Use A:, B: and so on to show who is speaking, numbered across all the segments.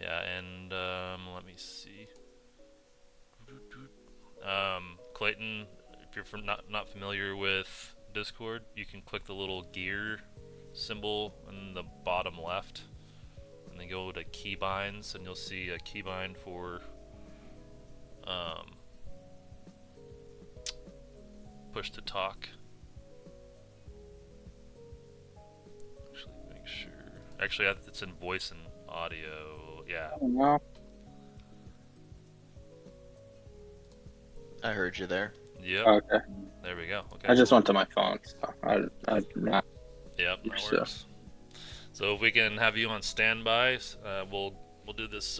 A: Yeah, and let me see. Clayton, if you're not familiar with Discord, you can click the little gear symbol in the bottom left, and then go to keybinds, and you'll see a keybind for um, push to talk. Actually, make sure. Actually, it's in voice and audio. Yeah.
B: No.
C: I heard you there.
A: Yep.
B: Okay.
A: There we go. Okay,
B: I just
A: cool.
B: went to my phone, so I'm not
A: Yep, that
B: used to.
A: works. So if we can have you on standby, we'll do this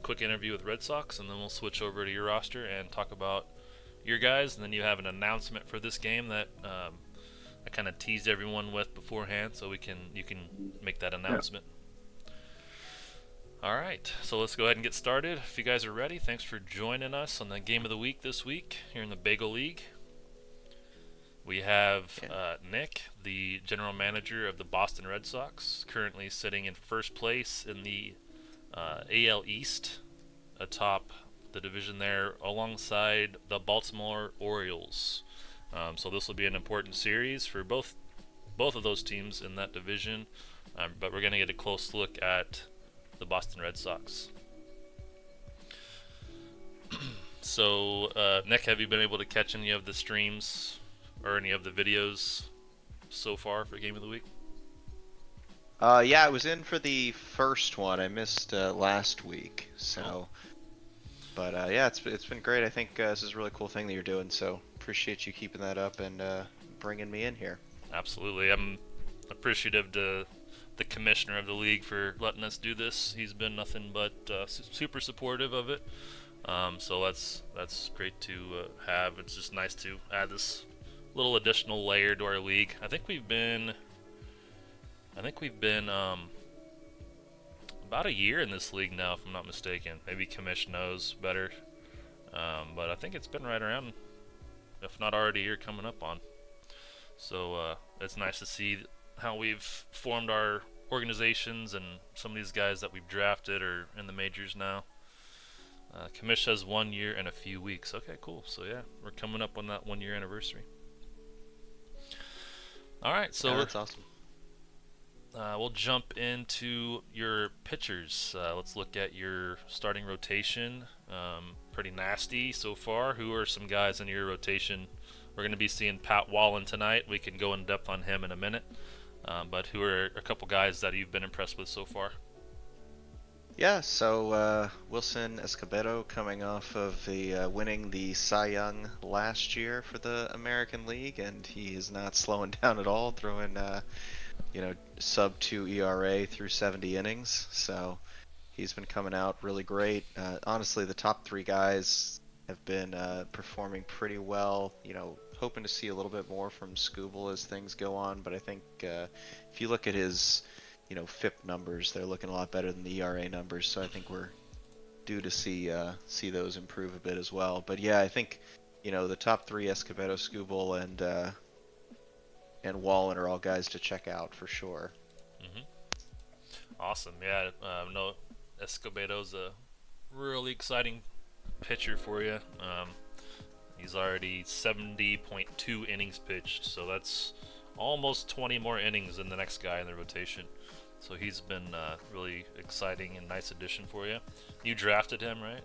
A: quick interview with Red Sox, and then we'll switch over to your roster and talk about your guys. And then you have an announcement for this game that I kind of teased everyone with beforehand, so you can make that
B: Yeah.
A: announcement. All right, so let's go ahead and get started. If you guys are ready, thanks for joining us on the game of the week this week here in the BAGL League. We have
C: Yeah.
A: Nick, the general manager of the Boston Red Sox, currently sitting in first place in the AL East, atop the division there, alongside the Baltimore Orioles. So this will be an important series for both of those teams in that division, but we're going to get a close look at the Boston Red Sox. So, Nick, have you been able to catch any of the streams or any of the videos so far for Game of the Week?
C: Yeah, I was in for the first one. I missed last week,
A: Cool.
C: so. But yeah, it's been great. I think this is a really cool thing that you're doing. So appreciate you keeping that up and bringing me in here.
A: Absolutely. I'm appreciative to the commissioner of the league for letting us do this. He's been nothing but super supportive of it. So that's great to have. It's just nice to add this little additional layer to our league. I think we've been about a year in this league now, if I'm not mistaken. Maybe Commish knows better, but I think it's been right around, if not already a year coming up on. So it's nice to see how we've formed our organizations, and some of these guys that we've drafted are in the majors now. Commish has 1 year and a few weeks. Okay, cool. So yeah, we're coming up on that 1 year anniversary. All right,
C: Yeah,
A: so
C: that's awesome.
A: we'll jump into your pitchers. Let's look at your starting rotation. Pretty nasty so far. Who are some guys in your rotation? We're going to be seeing Pat Wallen tonight. We can go in depth on him in a minute. But who are a couple guys that you've been impressed with so far?
C: Yeah, so Wilson Escobedo coming off of the winning the Cy Young last year for the American League, and he is not slowing down at all, throwing sub 2 ERA through 70 innings. So he's been coming out really great. Honestly, the top three guys have been performing pretty well. Hoping to see a little bit more from Scooble as things go on, but I think if you look at his FIP numbers, they're looking a lot better than the ERA numbers. So I think we're due to see those improve a bit as well. But yeah, I think the top three, Escobedo, Scooble, and Wallen, are all guys to check out for sure.
A: Mm-hmm. Awesome. Yeah, no, Escobedo's a really exciting pitcher for you. He's already 70.2 innings pitched, so that's almost 20 more innings than the next guy in the rotation. So he's been really exciting and nice addition for you. You drafted him, right?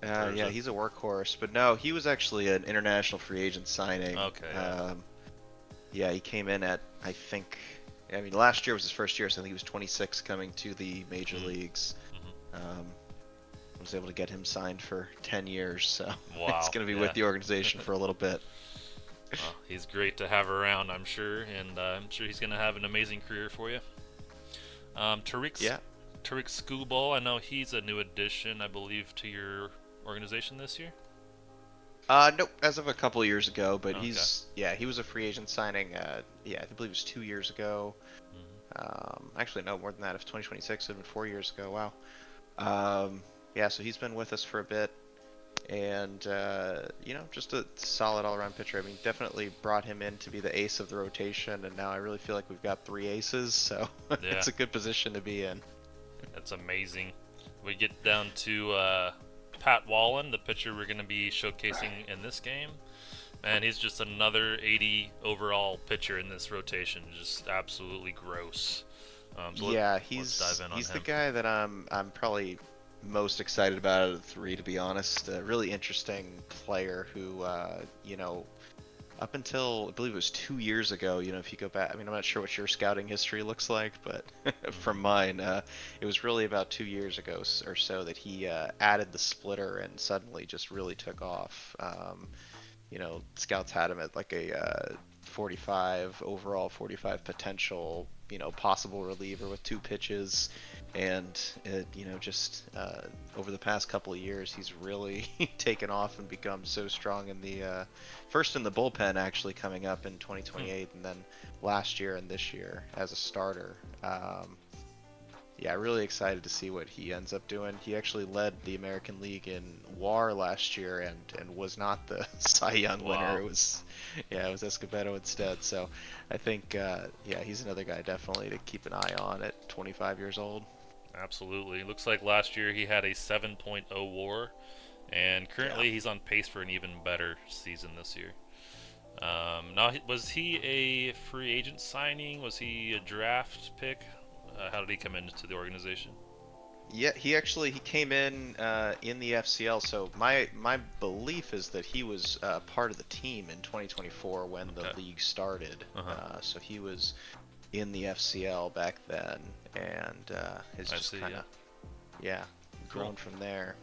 C: Yeah, he's a workhorse, but no, he was actually an international free agent signing.
A: Okay, yeah.
C: Yeah, he came in at, I mean, last year was his first year, so I think he was 26 coming to the major leagues.
A: Mm-hmm.
C: I was able to get him signed for 10 years, so
A: Wow.
C: it's going to be with the organization for a little bit.
A: Well, he's great to have around, I'm sure, and I'm sure he's going to have an amazing career for you. Tariq Schoolball, I know he's a new addition, I believe, to your organization this year.
C: Nope, as of a couple of years ago, but
A: Okay.
C: he was a free agent signing. I believe it was 2 years ago. Actually, no, more than that. If 2026 had been 4 years ago, wow. Yeah, so he's been with us for a bit, and just a solid all-around pitcher. I mean, definitely brought him in to be the ace of the rotation, and now I really feel like we've got three aces, so
A: Yeah.
C: it's a good position to be in.
A: That's amazing. we get down to Pat Wallen, the pitcher we're going to be showcasing in this game. And he's just another 80 overall pitcher in this rotation. Just absolutely gross.
C: Yeah,
A: Let's dive in on
C: he's the
A: him.
C: guy that I'm probably most excited about out of the three, to be honest. A really interesting player who, up until I believe it was 2 years ago, if you go back, I mean, I'm not sure what your scouting history looks like, but from
A: Mm-hmm.
C: mine, it was really about 2 years ago or so that he added the splitter and suddenly just really took off. Scouts had him at like a 45 overall, 45 potential, possible reliever with two pitches. And, just over the past couple of years, he's really taken off and become so strong in the first in the bullpen, actually coming up in
A: Hmm.
C: 2028, and then last year and this year as a starter. Yeah, really excited to see what he ends up doing. He actually led the American League in WAR last year and was not the Cy Young winner.
A: Wow.
C: It was Escobedo instead. So I think yeah, he's another guy definitely to keep an eye on at 25 years old.
A: Absolutely. Looks like last year he had a 7.0 WAR, and
C: Yeah.
A: currently he's on pace for an even better season this year. Now, was he a free agent signing? Was he a draft pick? How did he come into the organization?
C: Yeah, he came in the FCL. So my belief is that he was part of the team in 2024 when the
A: Okay.
C: league started.
A: Uh huh.
C: So he was in the FCL back then, and has
A: I
C: just
A: see.
C: kind
A: Yeah.
C: of, yeah,
A: Cool.
C: grown from there.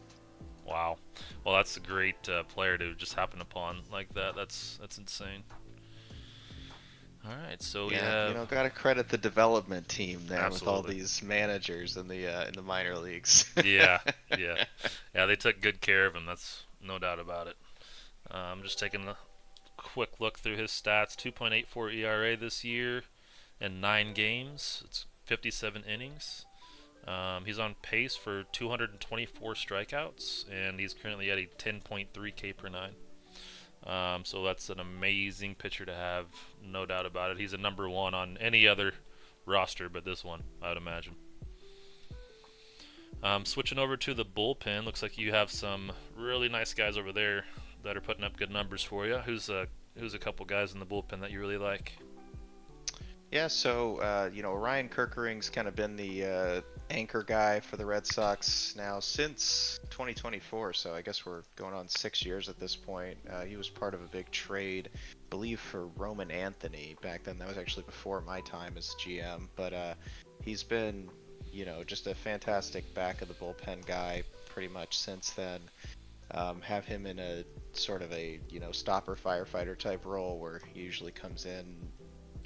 A: Wow. Well, that's a great player to just happen upon like that. That's insane. All right. So we
C: Yeah,
A: have
C: gotta credit the development team there with all
A: absolutely.
C: these managers in the minor leagues.
A: Yeah. Yeah. Yeah. They took good care of him. That's no doubt about it. Just taking a quick look through his stats. 2.84 ERA this year in 9 games. It's 57 innings. He's on pace for 224 strikeouts, and he's currently at a 10.3 K per nine. So that's an amazing pitcher to have, no doubt about it. He's a number one on any other roster but this one, I would imagine. Switching over to the bullpen, looks like you have some really nice guys over there that are putting up good numbers for you. Who's a couple guys in the bullpen that you really like?
C: Yeah, so Ryan Kerkering's kind of been the anchor guy for the Red Sox now since 2024. So I guess we're going on 6 years at this point. He was part of a big trade, I believe, for Roman Anthony back then. That was actually before my time as GM, but he's been, just a fantastic back of the bullpen guy pretty much since then. Have him in a sort of a stopper firefighter type role where he usually comes in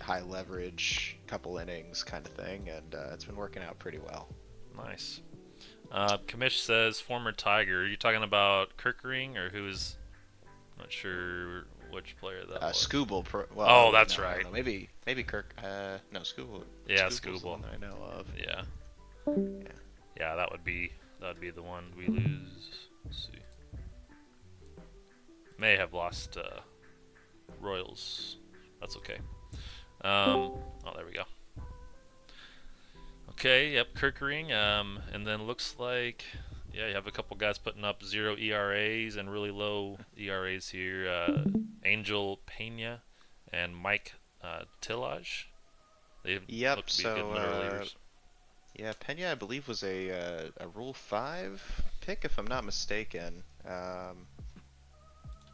C: high leverage, couple innings kind of thing, and it's been working out pretty well.
A: Nice. Kamish says former Tiger. Are you talking about Kirkering or who's? Not sure which player that was.
C: Well,
A: Oh, that's
C: no, I don't
A: right.
C: know. Maybe Kirk. No,
A: Yeah,
C: Scooble's the one
A: Scooble.
C: that I know of.
A: Yeah,
C: Yeah.
A: yeah, that would be the one we lose. Let's see. May have lost Royals. That's okay. Oh, there we go. Okay, yep, Kirkering. And then looks like, yeah, you have a couple guys putting up 0 ERAs and really low ERAs here. Angel Pena and Mike Tillage. They look
C: Yep.
A: to be good
C: So
A: middle relievers.
C: yeah, Pena I believe was a Rule 5 pick if I'm not mistaken.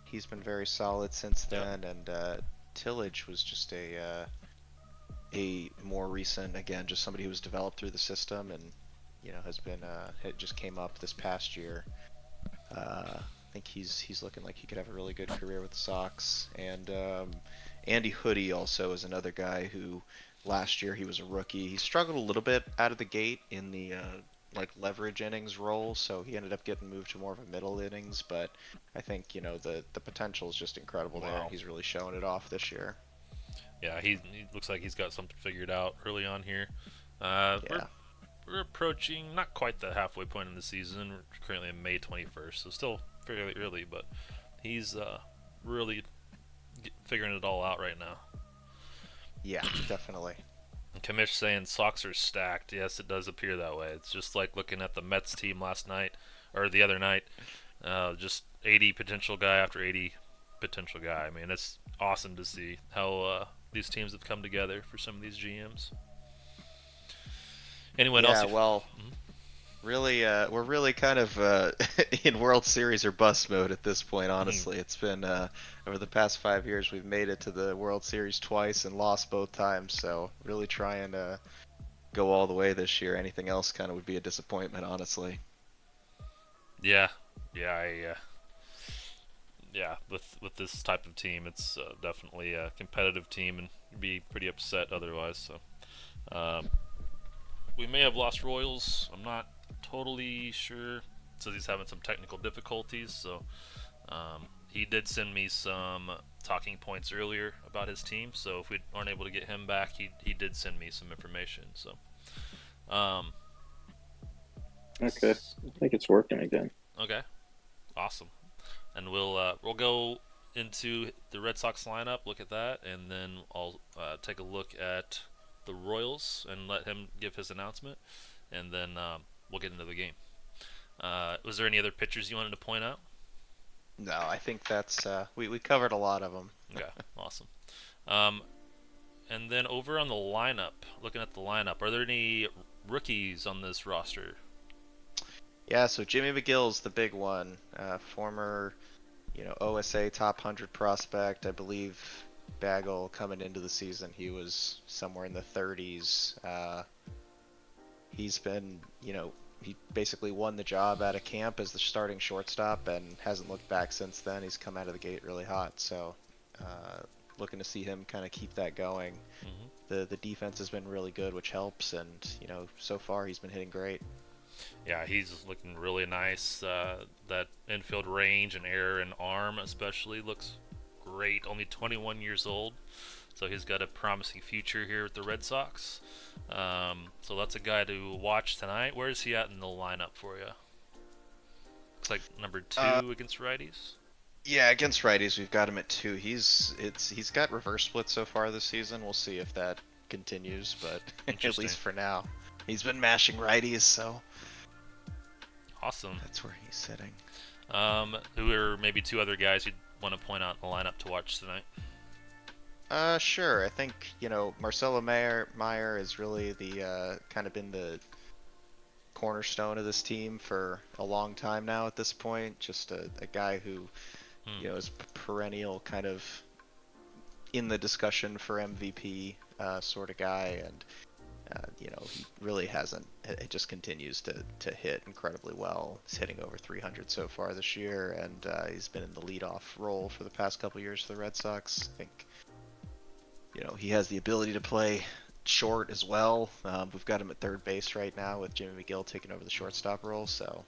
C: He's been very solid since
A: Yep.
C: then, and Tillage was just a more recent, again, just somebody who was developed through the system and has been it just came up this past year. I think he's looking like he could have a really good career with the Sox. And Andy Hoodie also is another guy who last year he was a rookie. He struggled a little bit out of the gate in the like leverage innings role, so he ended up getting moved to more of a middle innings. But I think the potential is just incredible there, and
A: Wow.
C: he's really showing it off this year.
A: Yeah, he looks like he's got something figured out early on here. Uh, we're
C: Yeah.
A: we're approaching not quite the halfway point in the season. We're currently on May 21st, so still fairly early, but he's really figuring it all out right now.
C: Yeah, definitely.
A: And Kamish saying Sox are stacked. Yes, it does appear that way. It's just like looking at the Mets team last night or the other night. Just 80 potential guy after 80 potential guy. I mean, it's awesome to see how these teams have come together for some of these GMs. Anyone else?
C: Yeah, well,
A: Mhm.
C: really, we're really kind of in World Series or bust mode at this point,
A: Mhm.
C: honestly. It's been over the past 5 years, we've made it to the World Series twice and lost both times, so really trying to go all the way this year. Anything else kind of would be a disappointment, honestly.
A: Yeah, yeah, yeah. With this type of team, it's definitely a competitive team, and you'd be pretty upset otherwise. So um, we may have lost Royals. I'm not totally sure. Says he's having some technical difficulties, so he did send me some talking points earlier about his team. So if we aren't able to get him back, he did send me some information. So um,
B: Okay, I think it's working again.
A: okay, awesome. And we'll go into the Red Sox lineup, look at that, and then I'll take a look at the Royals and let him give his announcement, and then we'll get into the game. Was there any other pitchers you wanted to point out?
C: No, I think that's we covered a lot of them.
A: Okay, awesome. Um, and then over on the lineup, looking at the lineup, are there any rookies on this roster?
C: Yeah, so Jimmy McGill's the big one, former OSA top 100 prospect. I believe BAGL coming into the season, he was somewhere in the 30s. He's been, he basically won the job out of camp as the starting shortstop and hasn't looked back since then. He's come out of the gate really hot, so uh, looking to see him kind of keep that going.
A: Hmm.
C: The defense has been really good, which helps, and so far he's been hitting great.
A: Yeah, he's looking really nice. That infield range and air and arm, especially, looks great. Only 21 years old, so he's got a promising future here with the Red Sox. So that's a guy to watch tonight. Where is he at in the lineup for you? Looks like number
C: Uh,
A: two against righties.
C: Yeah, against righties, we've got him at two. He's got reverse splits so far this season. We'll see if that continues, but at
A: Interesting.
C: least for now, he's been mashing righties, so
A: Awesome.
C: that's where he's sitting.
A: Who are maybe two other guys you'd want to point out in the lineup to watch tonight?
C: Sure. I think Marcelo Meyer has really the kind of been the cornerstone of this team for a long time now. At this point, just a guy who
A: Hmm.
C: is perennial kind of in the discussion for MVP sort of guy, and he really hasn't. It just continues to hit incredibly well. He's hitting over 300 so far this year, and he's been in the leadoff role for the past couple years for the Red Sox. I think he has the ability to play short as well. We've got him at third base right now with Jimmy McGill taking over the shortstop role. So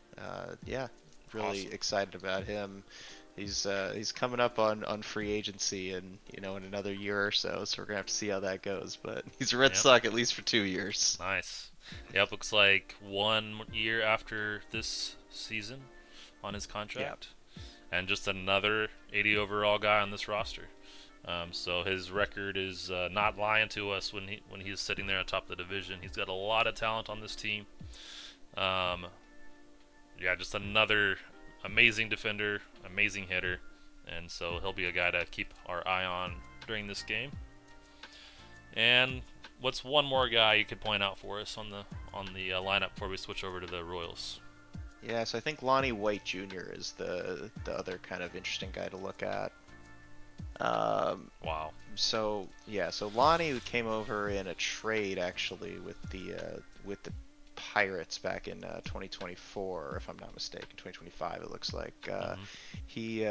C: yeah, really
A: Awesome.
C: excited about him. He's coming up on free agency in another year or so, so we're gonna have to see how that goes. But he's a Red
A: Yep.
C: Sox at least for 2 years.
A: Nice. Yep. Looks like 1 year after this season on his
C: Yeah,
A: contract, and just another 80 overall guy on this roster. So his record is not lying to us when he's sitting there on top of the division. He's got a lot of talent on this team. Um, yeah, just another amazing defender, amazing hitter, and so he'll be a guy to keep our eye on during this game. And what's one more guy you could point out for us on the lineup before we switch over to the Royals?
C: yeah. So I think Lonnie White Jr. is the other kind of interesting guy to look at. Um,
A: Wow.
C: so yeah, so Lonnie came over in a trade actually with the Pirates back in 2024, if I'm not mistaken, 2025 it looks like.
A: Hmm.
C: He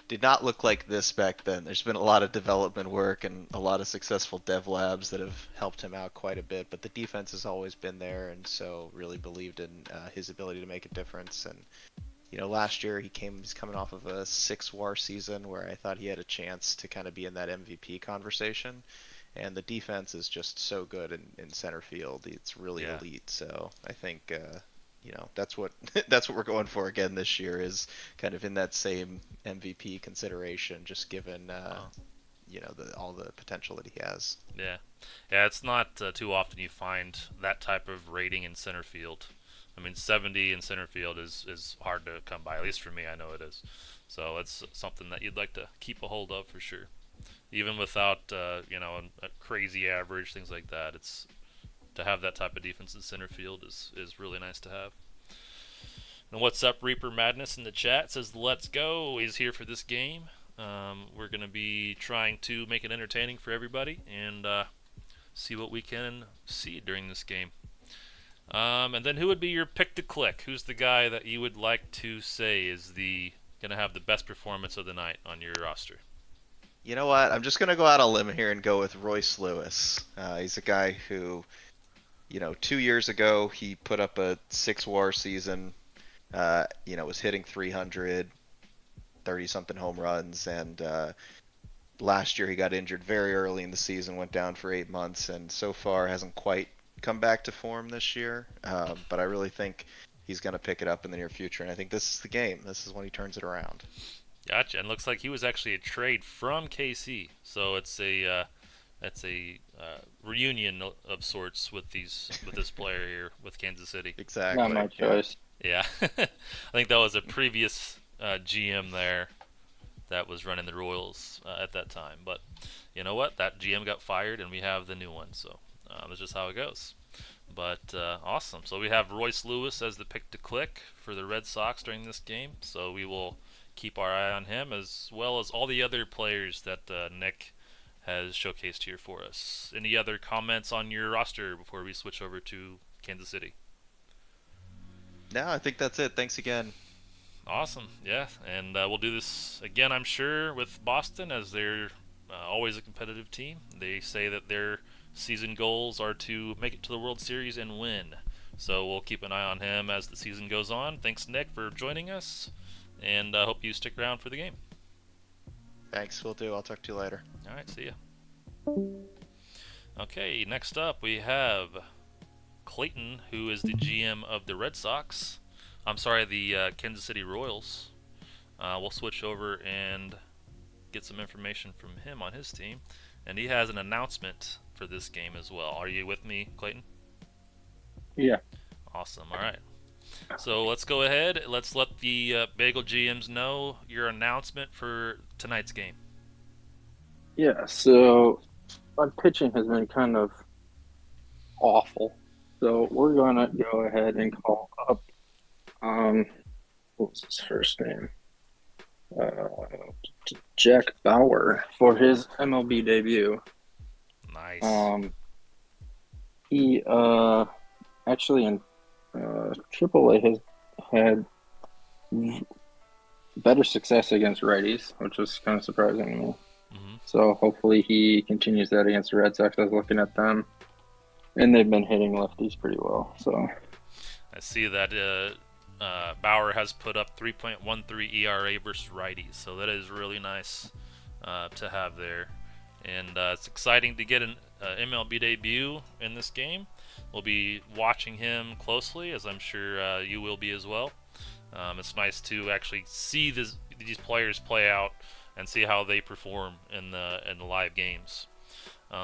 C: did not look like this back then. There's been a lot of development work and a lot of successful dev labs that have helped him out quite a bit, but the defense has always been there, and so really believed in his ability to make a difference. And last year he's coming off of a 6 WAR season where I thought he had a chance to kind of be in that MVP conversation. And the defense is just so good in center field. It's really
A: Yeah.
C: elite. So I think that's what that's what we're going for again this year is kind of in that same MVP consideration. Just given
A: Wow.
C: all the potential that he has.
A: Yeah, yeah. It's not too often you find that type of rating in center field. I mean, 70 in center field is hard to come by. At least for me, I know it is. So it's something that you'd like to keep a hold of for sure. Even without a crazy average, things like that. It's to have that type of defense in center field is really nice to have. And what's up, Reaper Madness in the chat says, "Let's go." He's here for this game. We're going to be trying to make it entertaining for everybody and see what we can see during this game. And then who would be your pick to click? Who's the guy that you would like to say is the going to have the best performance of the night on your roster?
C: You know what? I'm just gonna go out on a limb here and go with Royce Lewis. He's a guy who, 2 years ago he put up a 6 WAR season. Was hitting 300, 30 something home runs, and last year he got injured very early in the season, went down for 8 months, and so far hasn't quite come back to form this year. But I really think he's going to pick it up in the near future, and I think this is the game. This is when he turns it around.
A: Gotcha. And looks like he was actually a trade from KC, so it's a reunion of sorts with this player here with Kansas City.
B: Not
C: Exactly.
B: my choice.
A: Yeah, I think that was a previous GM there that was running the Royals at that time. But you know what? That GM got fired, and we have the new one. So that's just how it goes. But awesome. So we have Royce Lewis as the pick to click for the Red Sox during this game. So we will keep our eye on him as well as all the other players that Nick has showcased here for us. Any other comments on your roster before we switch over to Kansas City?
C: No, I think that's it. Thanks again.
A: Awesome, yeah, and we'll do this again, I'm sure, with Boston as they're always a competitive team. They say that their season goals are to make it to the World Series and win. So we'll keep an eye on him as the season goes on. Thanks, Nick, for joining us, and I hope you stick around for the game.
C: Thanks, will do. I'll talk to you later.
A: All right, see ya. Okay, next up we have Clayton, who is the GM of the Red Sox. I'm sorry, the Kansas City Royals. We'll switch over and get some information from him on his team. And he has an announcement for this game as well. Are you with me, Clayton?
B: Yeah.
A: Awesome. All right. So let's go ahead. Let's let the Bagel GMs know your announcement for tonight's game.
B: Yeah. So my pitching has been kind of awful. So we're gonna go ahead and call up. What was his first name? Uh, Jack Bauer for his MLB debut.
A: Nice.
B: He actually in AAA has had better success against righties, which was kind of surprising to me.
A: Mm-hmm.
B: So hopefully he continues that against the Red Sox. I was looking at them, and they've been hitting lefties pretty well. So
A: I see that Bauer has put up 3.13 ERA versus righties, so that is really nice to have there. And it's exciting to get an MLB debut in this game. We'll be watching him closely, as I'm sure you will be as well. It's nice to actually see these players play out and see how they perform in the live games.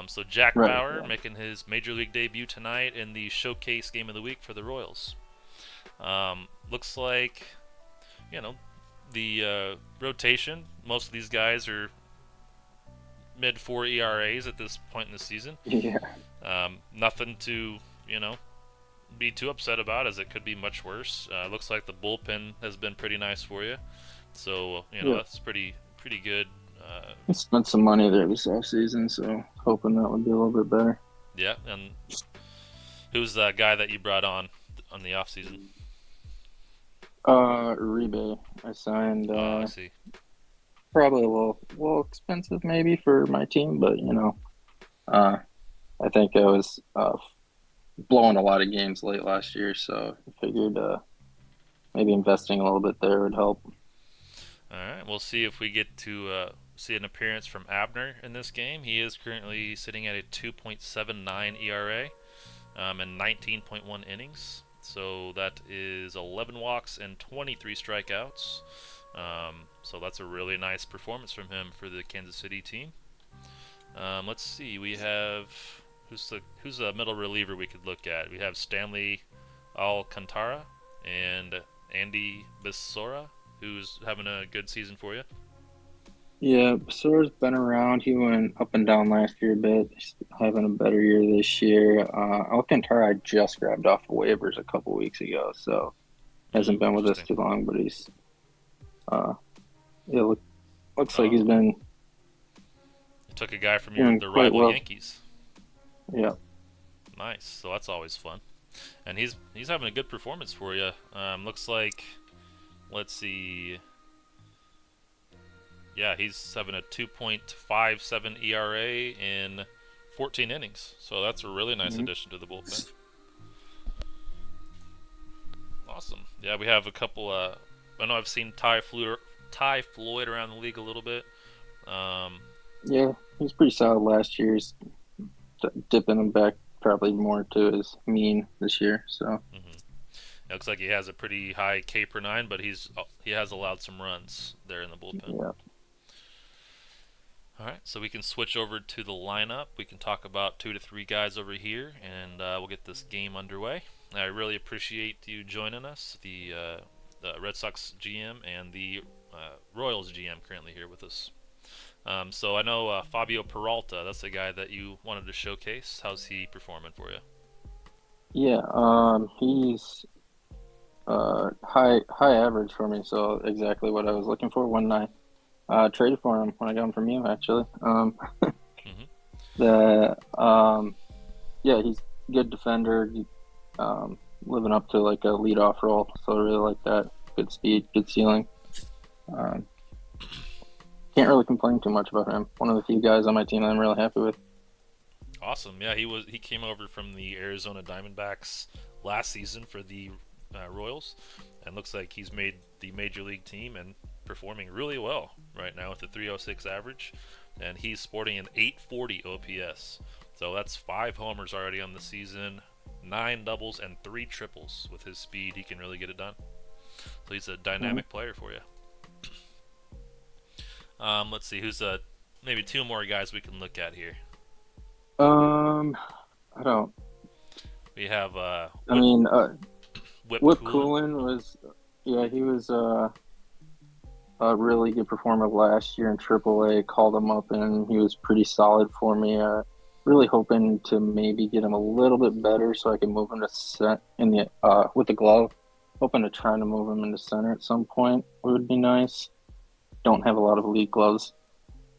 A: So Jack
B: Right,
A: Bauer
B: yeah.
A: making his major league debut tonight in the showcase game of the week for the Royals. Looks like, the rotation. Most of these guys are mid-4 ERAs at this point in the season.
B: yeah,
A: Nothing to, be too upset about, as it could be much worse. Looks like the bullpen has been pretty nice for you, so
B: yeah.
A: that's pretty good.
B: I spent some money there this offseason, so hoping that would be a little bit better.
A: Yeah, and who's that guy that you brought on the off season?
B: Uribe. I signed.
A: I see.
B: Probably a little expensive maybe for my team, but I think I was blowing a lot of games late last year, so I figured maybe investing a little bit there would help.
A: All right, we'll see if we get to see an appearance from Abner in this game. He is currently sitting at a 2.79 ERA in 19.1 innings. So that is 11 walks and 23 strikeouts. So that's a really nice performance from him for the Kansas City team. Let's see. We have who's a middle reliever we could look at. We have Stanley Alcantara and Andy Bissora, who's having a good season for you.
B: Yeah, Besor's been around. He went up and down last year a bit. He's having a better year this year. Alcantara I just grabbed off of waivers a couple weeks ago, so hasn't been with us
A: Interesting.
B: too long, but he's uh it looks like he's
A: Oh,
B: been
A: you took a guy from
B: doing
A: the
B: quite
A: rival
B: well.
A: Yankees.
B: Yeah.
A: Nice. So that's always fun. And he's having a good performance for you. Looks like, let's see. Yeah, he's having a 2.57 ERA in 14 innings. So that's a really nice
B: Mhm.
A: addition to the bullpen. Awesome. Yeah, we have a couple. I know I've seen Ty Floyd around the league a little bit. Um,
B: Yeah, he's pretty solid last year. He's dipping him back probably more to his mean this year. So
A: mhm. It looks like he has a pretty high K per nine, but he has allowed some runs there in the bullpen.
B: yeah.
A: All right, so we can switch over to the lineup. We can talk about 2 to 3 guys over here, and we'll get this game underway. I really appreciate you joining us, the Red Sox GM and the Royals GM currently here with us. So I know Fabio Peralta. That's the guy that you wanted to showcase. How's he performing for you?
B: Yeah, he's high average for me, so exactly what I was looking for when I traded for him when I got him from you actually.
A: Hmm.
B: The Yeah, he's good defender, living up to like a leadoff role, so I really like that. Good speed, good ceiling. Um, can't really complain too much about him. One of the few guys on my team that I'm really happy with.
A: Awesome. Yeah, he came over from the Arizona Diamondbacks last season for the Royals, and looks like he's made the major league team and performing really well right now with a 306 average, and he's sporting an 840 OPS. So that's 5 homers already on the season, 9 doubles and 3 triples. With his speed, he can really get it done. So he's a
B: Mhm.
A: dynamic player for you. Let's see who's maybe 2 more guys we can look at here.
B: Um, I don't.
A: We have
B: I mean,
A: Whip
B: Whip
A: Coolin.
B: Coolin was, yeah, he was a really good performer last year in AAA. Called him up and he was pretty solid for me. Really hoping to maybe get him a little bit better so I can move him to set in the with the glove. Hoping to try to move him into center at some point would be nice. Don't have a lot of elite gloves.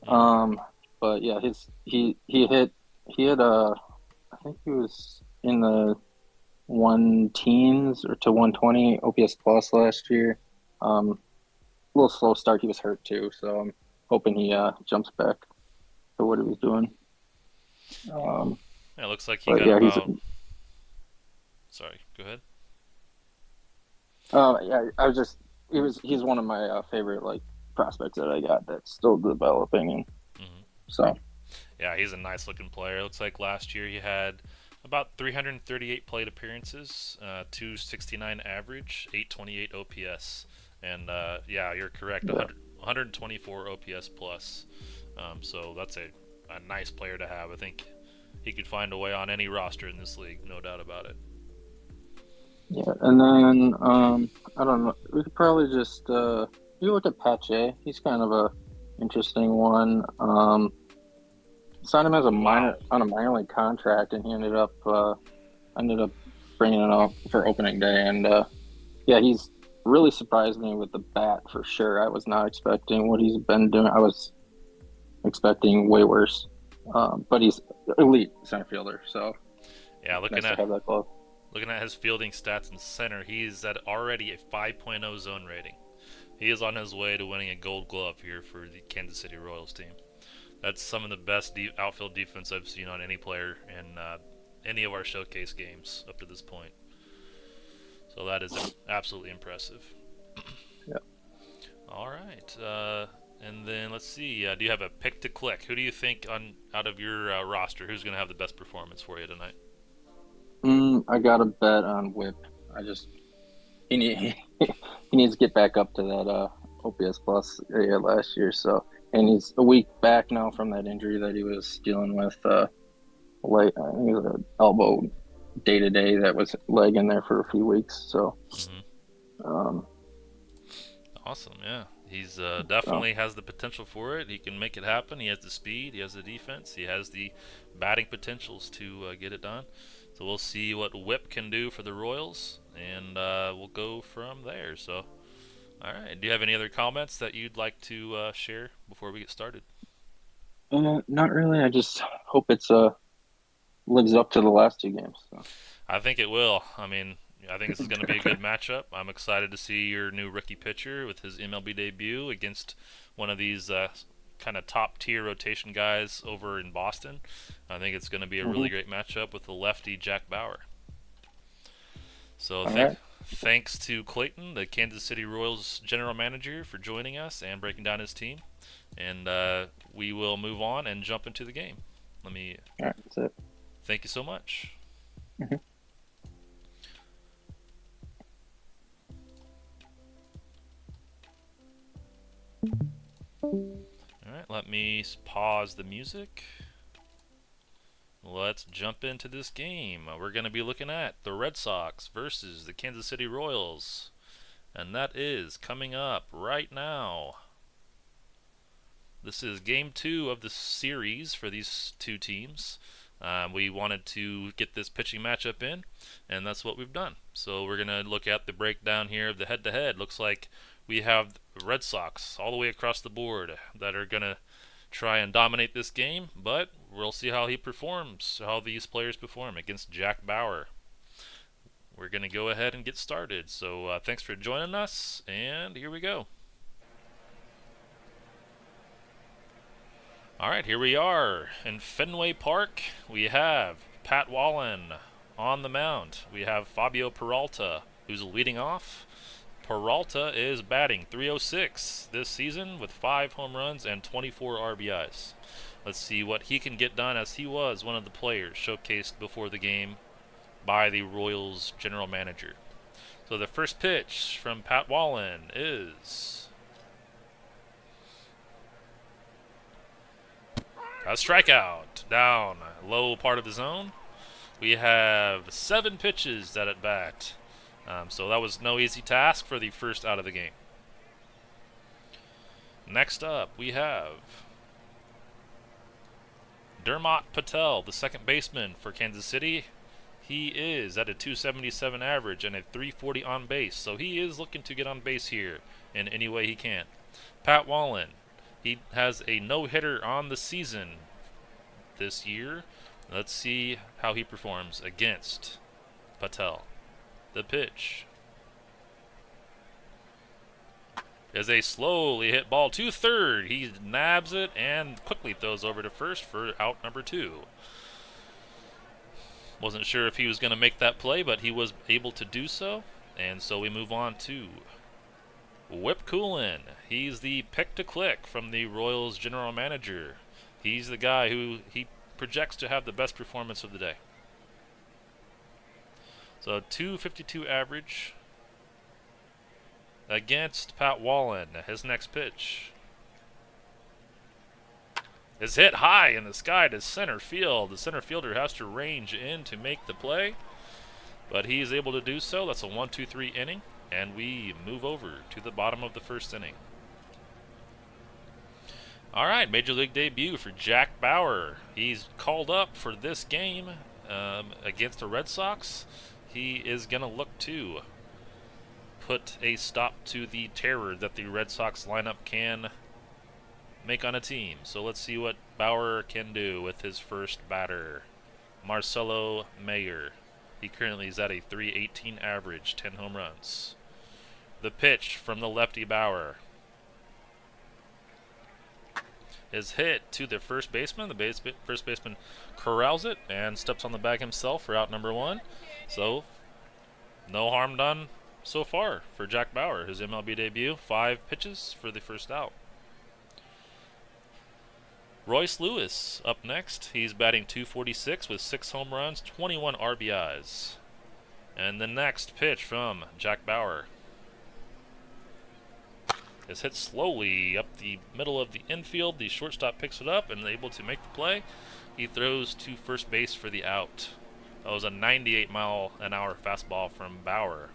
A: Hmm.
B: Um, but yeah, his he had I think he was in the one teens or to 120 OPS plus last year. A little slow start. He was hurt too, so I'm hoping he jumps back to what he was doing. Um,
A: Yeah, it looks like he
B: but
A: got
B: yeah,
A: about. Sorry, go ahead.
B: yeah, I was just he's one of my favorite like prospects that I got that's still developing, and
A: Hmm.
B: so
A: Yeah, he's a nice looking player. It looks like last year he had about 338 plate appearances, 269 average, 828 OPS, and yeah, you're correct.
B: yeah,
A: 124 OPS plus. So that's a nice player to have. I think he could find a way on any roster in this league, no doubt about it.
B: yeah. And then I don't know. We could probably just you look at Pache. He's kind of a interesting one. Signed him as a minor
A: Wow.
B: on a minor league contract, and he ended up bringing it up for opening day, and yeah, he's really surprised me with the bat for sure. I was not expecting what he's been doing. I was expecting way worse, but he's elite center fielder, so
A: Yeah,
B: nice to have that glove.
A: looking at his fielding stats in center, he's at already a 5.0 zone rating. He is on his way to winning a Gold Glove here for the Kansas City Royals team. That's some of the best outfield defense I've seen on any player in any of our showcase games up to this point. So that is absolutely impressive.
B: Yeah.
A: All right, and then let's see. Do you have a pick to click? Who do you think on out of your roster who's going to have the best performance for you tonight?
B: I got a bet on Whip. I just he need he needs to get back up to that OPS plus he had last year. So and he's a week back now from that injury that he was dealing with. Like I think it was an elbow day to day that was leg in there for a few weeks. So,
A: Hmm.
B: um,
A: Awesome, yeah. He's
B: so
A: definitely has the potential for it. He can make it happen. He has the speed. He has the defense. He has the batting potentials to get it done. So we'll see what Whip can do for the Royals, and we'll go from there. So, all right. Do you have any other comments that you'd like to share before we get started?
B: not really. I just hope it's lives up to the last two games. So.
A: I think it will. I mean, I think this is going to be a good matchup. I'm excited to see your new rookie pitcher with his MLB debut against one of these kind of top tier rotation guys over in Boston. I think it's going to be a really
B: Mhm.
A: great matchup with the lefty Jack Bauer. So
B: All right.
A: thanks to Clayton, the Kansas City Royals general manager, for joining us and breaking down his team. And we will move on and jump into the game. Let me
B: All right. That's it.
A: thank you so much.
B: Mhm.
A: All right, let me pause the music. Let's jump into this game. We're going to be looking at the Red Sox versus the Kansas City Royals. And that is coming up right now. This is game 2 of the series for these two teams. We wanted to get this pitching matchup in, and that's what we've done. So we're going to look at the breakdown here of the head-to-head. Looks like we have the Red Sox all the way across the board that are going to try and dominate this game, but we'll see how he performs, how these players perform against Jack Bauer. We're going to go ahead and get started. So thanks for joining us, and here we go. All right, here we are in Fenway Park. We have Pat Wallen on the mound. We have Fabio Peralta, who's leading off. Peralta is batting .306 this season with 5 home runs and 24 RBIs. Let's see what he can get done, as he was one of the players showcased before the game by the Royals general manager. So the first pitch from Pat Wallen is a strikeout down low part of the zone. We have 7 pitches that at bat. So that was no easy task for the first out of the game. Next up, we have Dermot Patel, the second baseman for Kansas City. He is at a .277 average and a .340 on base, so he is looking to get on base here in any way he can. Pat Wallen, he has a no-hitter on the season this year. Let's see how he performs against Patel. The pitch is a slowly hit ball to third. He nabs it and quickly throws over to first for out number 2. Wasn't sure if he was going to make that play, but he was able to do so. And so we move on to Whip Coolin. He's the pick to click from the Royals general manager. He's the guy who he projects to have the best performance of the day. So .252 average against Pat Wallen. His next pitch is hit high in the sky to center field. The center fielder has to range in to make the play, but he is able to do so. That's a 1-2-3 inning, and we move over to the bottom of the first inning. All right, Major League debut for Jack Bauer. He's called up for this game against the Red Sox. He is going to look to put a stop to the terror that the Red Sox lineup can make on a team. So let's see what Bauer can do with his first batter, Marcelo Mayer. He currently is at a .318 average, 10 home runs. The pitch from the lefty Bauer is hit to the first baseman. The first baseman corrals it and steps on the bag himself for out number 1. So no harm done so far for Jack Bauer. His MLB debut, 5 pitches for the first out. Royce Lewis up next. He's batting .246 with 6 home runs, 21 RBIs. And the next pitch from Jack Bauer is hit slowly up the middle of the infield. The shortstop picks it up and is able to make the play. He throws to first base for the out. That was a 98-mile-an-hour fastball from Bauer.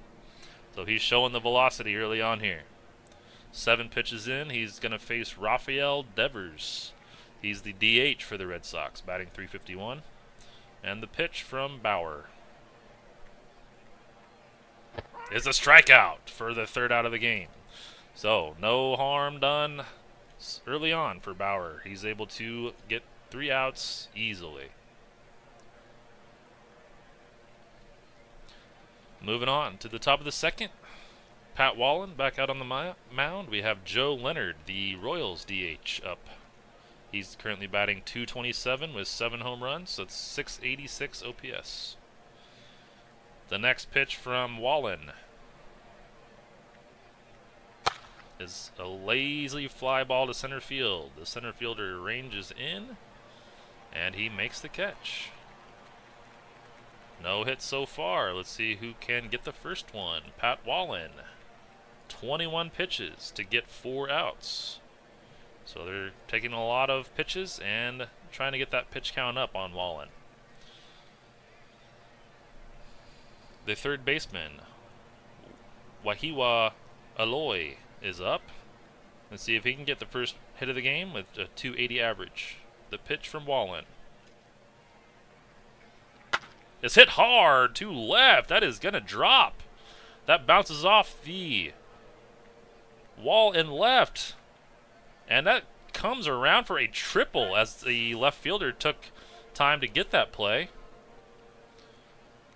A: So he's showing the velocity early on here. 7 pitches in, he's going to face Rafael Devers. He's the DH for the Red Sox, batting .351. And the pitch from Bauer is a strikeout for the 3rd out of the game. So no harm done early on for Bauer. He's able to get 3 outs easily. Moving on to the top of the 2nd. Pat Wallen back out on the mound. We have Joe Leonard, the Royals DH, up. He's currently batting .227 with 7 home runs. So it's .686 OPS. The next pitch from Wallen is a lazy fly ball to center field. The center fielder ranges in, and he makes the catch. No hits so far. Let's see who can get the first one. Pat Wallen. 21 pitches to get 4 outs. So they're taking a lot of pitches and trying to get that pitch count up on Wallen. The third baseman, Wahiwa Aloy, is up. Let's see if he can get the first hit of the game with a .280 average. The pitch from Wallen. It's hit hard to left. That is going to drop. That bounces off the wall in left. And that comes around for a triple as the left fielder took time to get that play.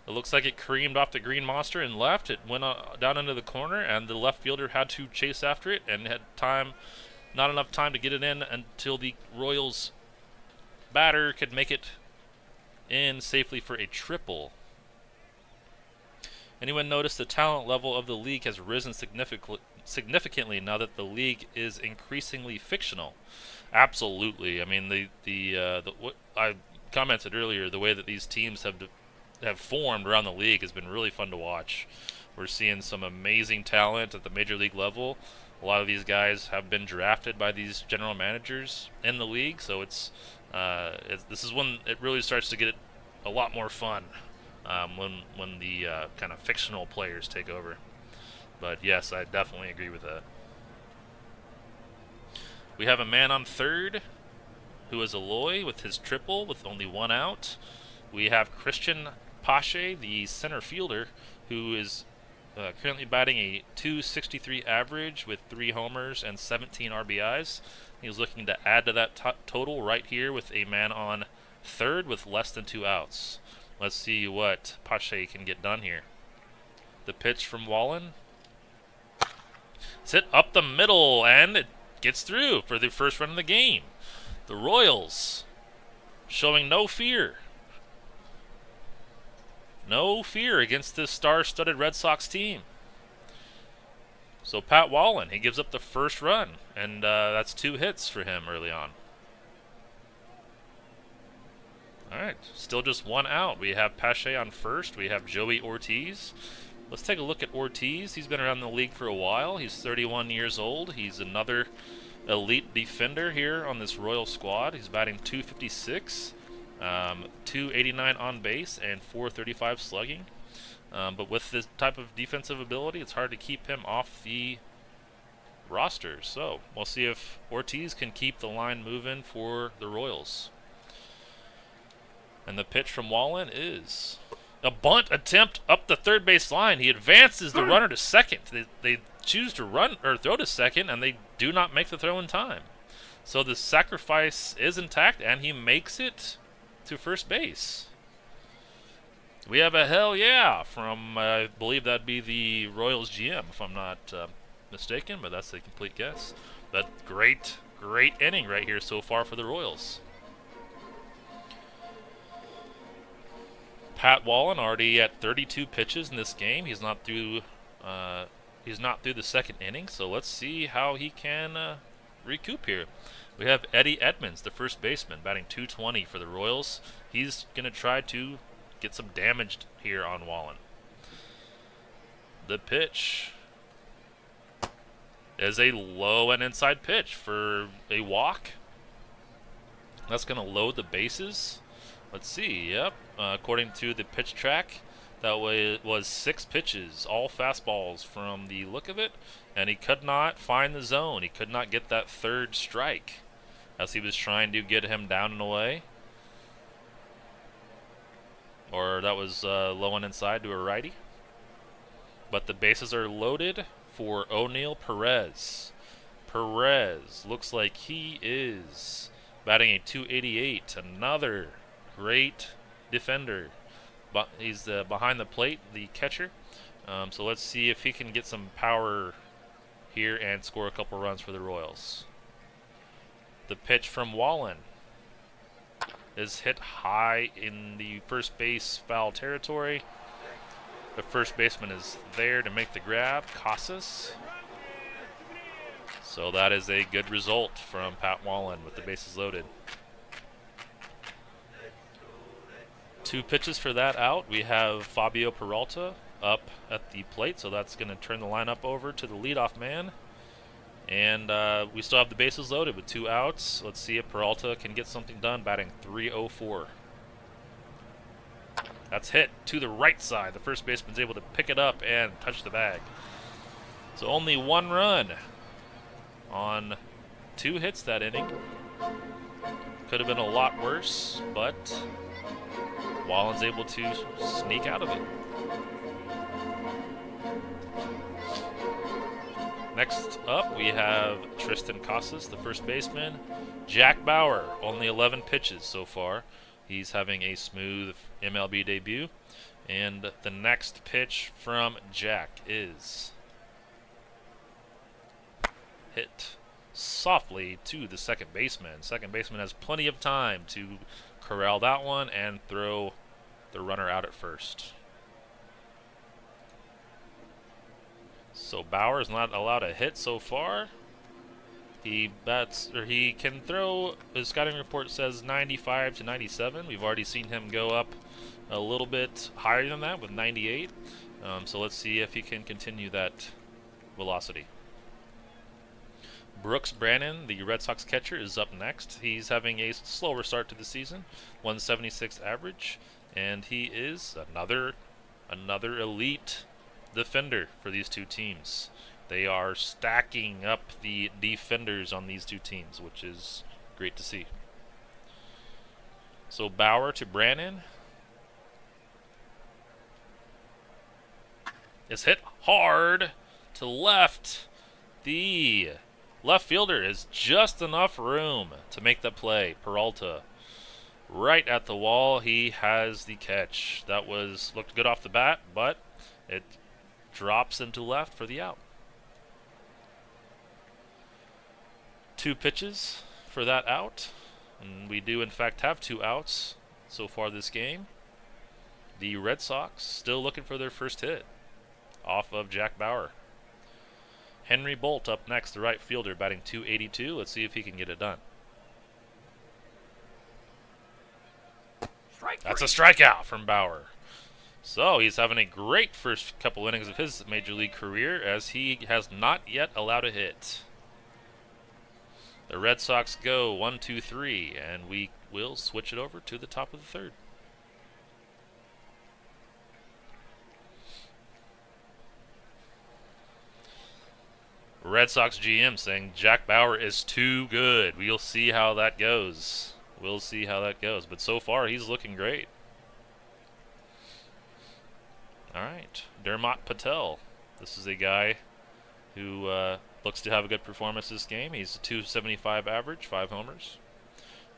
A: It looks like it creamed off the green monster and left. It went down into the corner, and the left fielder had to chase after it and had not enough time to get it in until the Royals batter could make it in safely for a triple. Anyone notice the talent level of the league has risen significantly now that the league is increasingly fictional? Absolutely. I mean, what I commented earlier, the way that these teams have formed around the league has been really fun to watch. We're seeing some amazing talent at the major league level. A lot of these guys have been drafted by these general managers in the league, so this is when it really starts to get a lot more fun, when the kind of fictional players take over. But yes, I definitely agree with that. We have a man on third who is Aloy with his triple with only 1 out. We have Christian Pache, the center fielder, who is currently batting a .263 average with 3 homers and 17 RBIs. He's looking to add to that total right here with a man on third with less than 2 outs. Let's see what Pache can get done here. The pitch from Wallen. It's hit up the middle, and it gets through for the first run of the game. The Royals showing no fear. No fear against this star-studded Red Sox team. So Pat Wallen, he gives up the first run, and that's 2 hits for him early on. All right, still just 1 out. We have Pache on first. We have Joey Ortiz. Let's take a look at Ortiz. He's been around the league for a while. He's 31 years old. He's another elite defender here on this Royal squad. He's batting .256, .289 on base, and .435 slugging. But with this type of defensive ability, it's hard to keep him off the roster. So we'll see if Ortiz can keep the line moving for the Royals. And the pitch from Wallen is a bunt attempt up the third base line. He advances the runner to second. They choose to run or throw to second, and they do not make the throw in time. So the sacrifice is intact, and he makes it to first base. We have a hell yeah from, I believe that'd be the Royals GM, if I'm not mistaken, but that's a complete guess. But great inning right here so far for the Royals. Pat Wallen already at 32 pitches in this game. He's not through the second inning, so let's see how he can recoup here. We have Eddie Edmonds, the first baseman, batting .220 for the Royals. He's going to try to get some damage here on Wallen. The pitch is a low and inside pitch for a walk. That's going to load the bases. Let's see. Yep. According to the pitch track, that was 6 pitches, all fastballs from the look of it, and he could not find the zone. He could not get that third strike as he was trying to get him down and away. Or that was low and inside to a righty. But the bases are loaded for O'Neill Perez. Perez looks like he is batting a .288. Another great defender. But he's behind the plate, the catcher. So let's see if he can get some power here and score a couple runs for the Royals. The pitch from Wallen is hit high in the first base foul territory. The first baseman is there to make the grab, Casas. So that is a good result from Pat Wallen with the bases loaded. 2 pitches for that out. We have Fabio Peralta up at the plate, so that's going to turn the lineup over to the leadoff man. And we still have the bases loaded with 2 outs. Let's see if Peralta can get something done, batting .304. That's hit to the right side. The first baseman's able to pick it up and touch the bag. So only 1 run on 2 hits that inning. Could have been a lot worse, but Wallen's able to sneak out of it. Next up, we have Tristan Casas, the first baseman. Jack Bauer, only 11 pitches so far. He's having a smooth MLB debut. And the next pitch from Jack is hit softly to the second baseman. Second baseman has plenty of time to corral that one and throw the runner out at first. So Bauer is not allowed a hit so far. He can throw, his scouting report says 95 to 97. We've already seen him go up a little bit higher than that with 98. So let's see if he can continue that velocity. Brooks Brannon, the Red Sox catcher, is up next. He's having a slower start to the season, 176 average, and he is another elite defender for these 2 teams. They are stacking up the defenders on these 2 teams, which is great to see. So Bauer to Brannon. It's hit hard to left. The left fielder is just enough room to make the play. Peralta right at the wall. He has the catch. That looked good off the bat, but it drops into left for the out. 2 pitches for that out. And we do, in fact, have 2 outs so far this game. The Red Sox still looking for their first hit off of Jack Bauer. Henry Bolt up next, the right fielder, batting .282. Let's see if he can get it done. That's a strikeout from Bauer. So he's having a great first couple innings of his major league career as he has not yet allowed a hit. The Red Sox go 1-2-3, and we will switch it over to the top of the third. Red Sox GM saying Jack Bauer is too good. We'll see how that goes. But so far, he's looking great. All right, Dermot Patel. This is a guy who looks to have a good performance this game. He's a .275 average, 5 homers.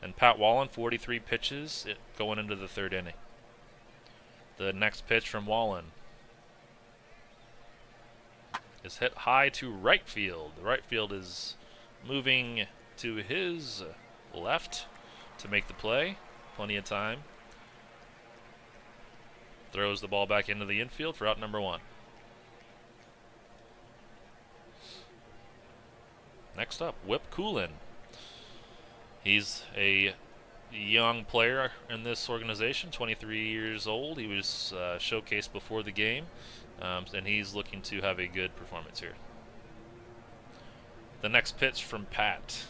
A: And Pat Wallen, 43 pitches going into the 3rd inning. The next pitch from Wallen is hit high to right field. The right field is moving to his left to make the play. Plenty of time. Throws the ball back into the infield for out number 1. Next up, Whip Coolin. He's a young player in this organization, 23 years old. He was showcased before the game, and he's looking to have a good performance here. the next pitch from Pat.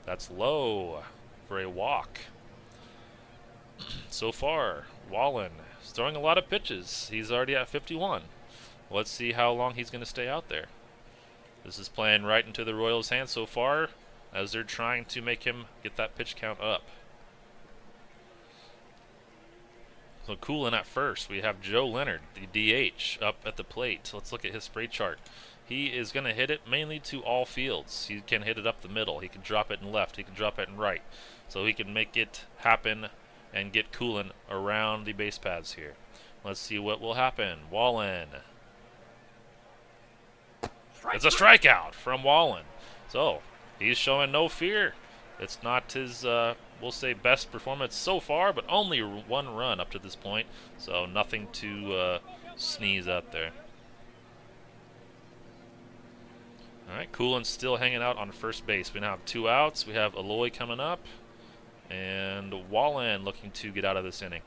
A: That's low for a walk. So far, Wallen is throwing a lot of pitches. He's already at 51. Let's see how long he's going to stay out there. This is playing right into the Royals' hands so far, as they're trying to make him get that pitch count up. So cooling at first, we have Joe Leonard, the DH, up at the plate. Let's look at his spray chart. He is going to hit it mainly to all fields. He can hit it up the middle. He can drop it in left. He can drop it in right. So he can make it happen and get cooling around the base paths here. Let's see what will happen. Wallen. It's a strikeout from Wallen. So he's showing no fear. It's not his, we'll say, best performance so far, but only one run up to this point. So nothing to sneeze at there. All right, Coolin's still hanging out on first base. We now have 2 outs. We have Eloy coming up, and Wallen looking to get out of this inning.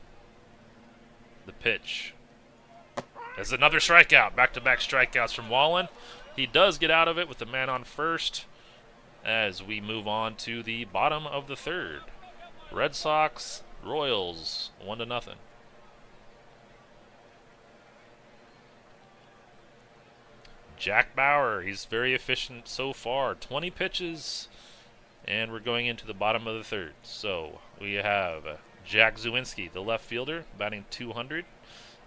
A: The pitch. There's another strikeout. Back-to-back strikeouts from Wallen. He does get out of it with the man on first as we move on to the bottom of the third. Red Sox, Royals, 1-0. Jack Bauer, he's very efficient so far. 20 pitches, and we're going into the bottom of the third. So we have Jack Zawinski, the left fielder, batting .200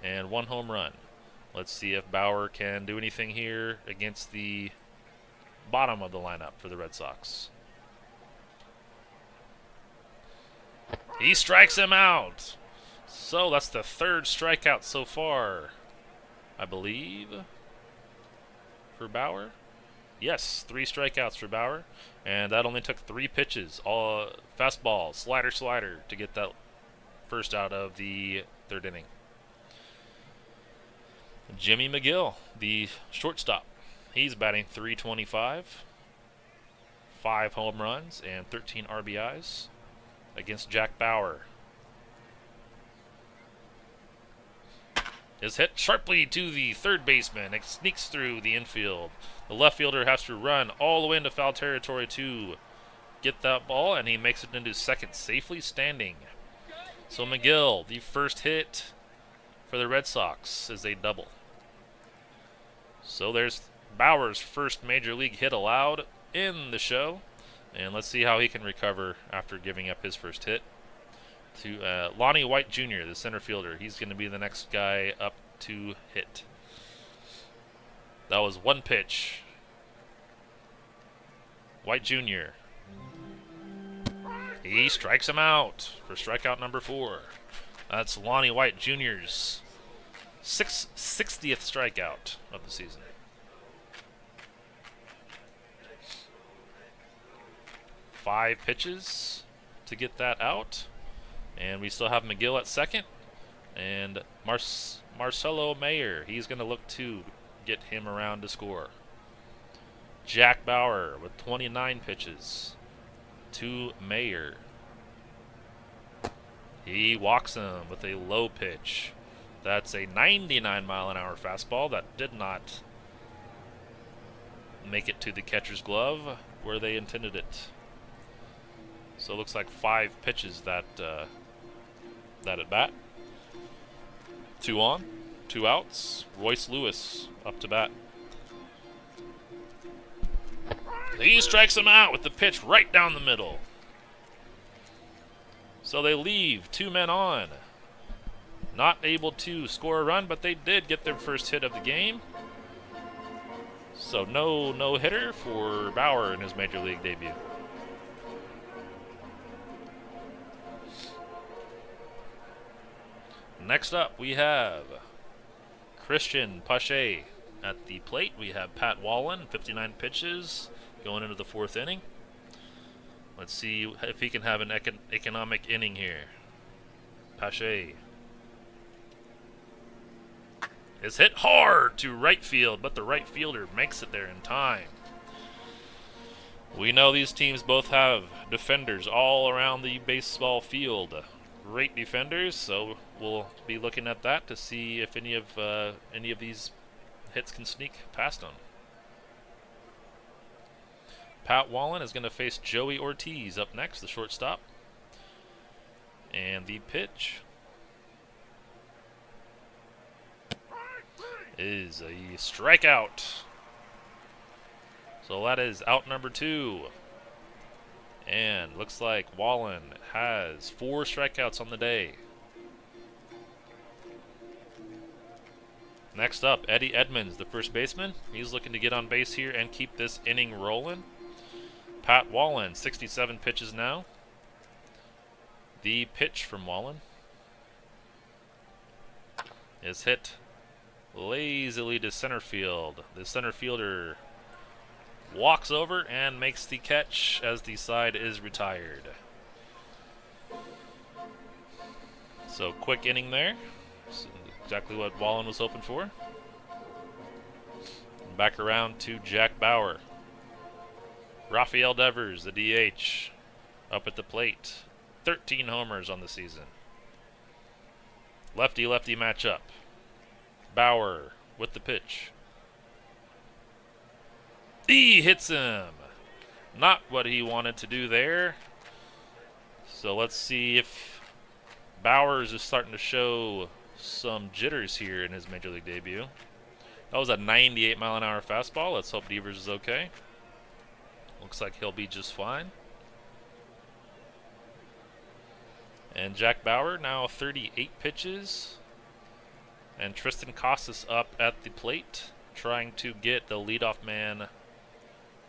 A: and 1 home run. Let's see if Bauer can do anything here against the bottom of the lineup for the Red Sox. He strikes him out. So that's the 3rd strikeout so far, I believe, for Bauer. Yes, 3 strikeouts for Bauer, and that only took 3 pitches, all fastball, slider, to get that first out of the 3rd inning. Jimmy McGill, the shortstop, he's batting .325, 5 home runs and 13 RBIs against Jack Bauer. Is hit sharply to the third baseman. It sneaks through the infield. The left fielder has to run all the way into foul territory to get that ball, and he makes it into second, safely standing. So McGill, the first hit for the Red Sox, is a double. So there's Bauer's first major league hit allowed in the show, and let's see how he can recover after giving up his first hit. To Lonnie White Jr., the center fielder. He's going to be the next guy up to hit. That was 1 pitch. White Jr. He strikes him out for strikeout number 4. That's Lonnie White Jr.'s 60th strikeout of the season. Five pitches to get that out. And we still have McGill at second. And Marcelo Mayer, he's going to look to get him around to score. Jack Bauer with 29 pitches to Mayer. He walks him with a low pitch. That's a 99-mile-an-hour fastball that did not make it to the catcher's glove where they intended it. So it looks like 5 pitches that at bat. 2 on, 2 outs. Royce Lewis up to bat. He strikes him out with the pitch right down the middle. So they leave 2 men on. Not able to score a run, but they did get their first hit of the game. So no hitter for Bauer in his major league debut. Next up, we have Christian Pache at the plate. We have Pat Wallen, 59 pitches, going into the 4th inning. Let's see if he can have an economic inning here. Pache is hit hard to right field, but the right fielder makes it there in time. We know these teams both have defenders all around the baseball field. Great defenders, so we'll be looking at that to see if any of these hits can sneak past him. Pat Wallen is going to face Joey Ortiz up next, the shortstop. And the pitch is a strikeout. So that is out number 2. And looks like Wallen has 4 strikeouts on the day. Next up, Eddie Edmonds, the first baseman. He's looking to get on base here and keep this inning rolling. Pat Wallen, 67 pitches now. The pitch from Wallen is hit lazily to center field. The center fielder walks over and makes the catch as the side is retired. So quick inning there. Exactly what Wallen was hoping for. Back around to Jack Bauer. Rafael Devers, the DH, up at the plate. 13 homers on the season. Lefty-lefty matchup. Bauer with the pitch. He hits him. Not what he wanted to do there. So let's see if Bowers is starting to show some jitters here in his Major League debut. That was a 98-mile-an-hour fastball. Let's hope Devers is okay. Looks like he'll be just fine. And Jack Bauer now 38 pitches. And Tristan Casas up at the plate, trying to get the leadoff man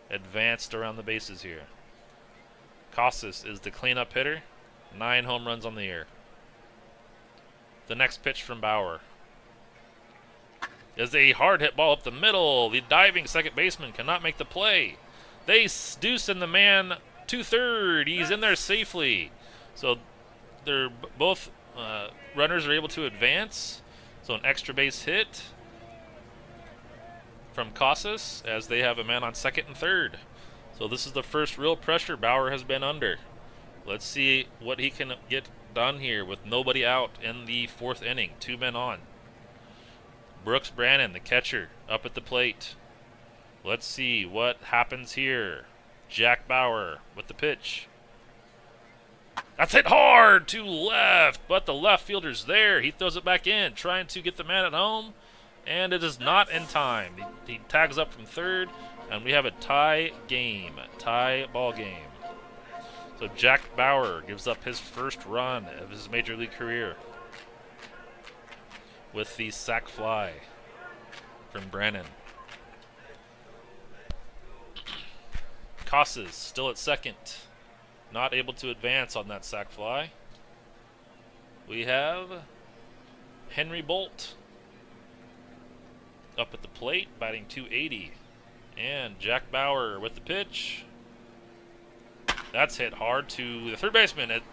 A: advanced around the bases here. Casas is the cleanup hitter. 9 home runs on the year. The next pitch from Bauer is a hard hit ball up the middle. The diving second baseman cannot make the play. They do send the man to third. He's in there safely. So they're both runners are able to advance. So an extra base hit from Casas as they have a man on second and third. So this is the first real pressure Bauer has been under. Let's see what he can get done here with nobody out in the 4th inning. 2 men on. Brooks Brannon, the catcher, up at the plate. Let's see what happens here. Jack Bauer with the pitch. That's hit hard to left, but the left fielder's there. He throws it back in, trying to get the man at home, and it is not in time. He tags up from third, and we have a tie ball game. So Jack Bauer gives up his first run of his Major League career with the sac fly from Brannon. Casas still at second. Not able to advance on that sac fly. We have Henry Bolt up at the plate, batting .280. And Jack Bauer with the pitch. That's hit hard to the third baseman. It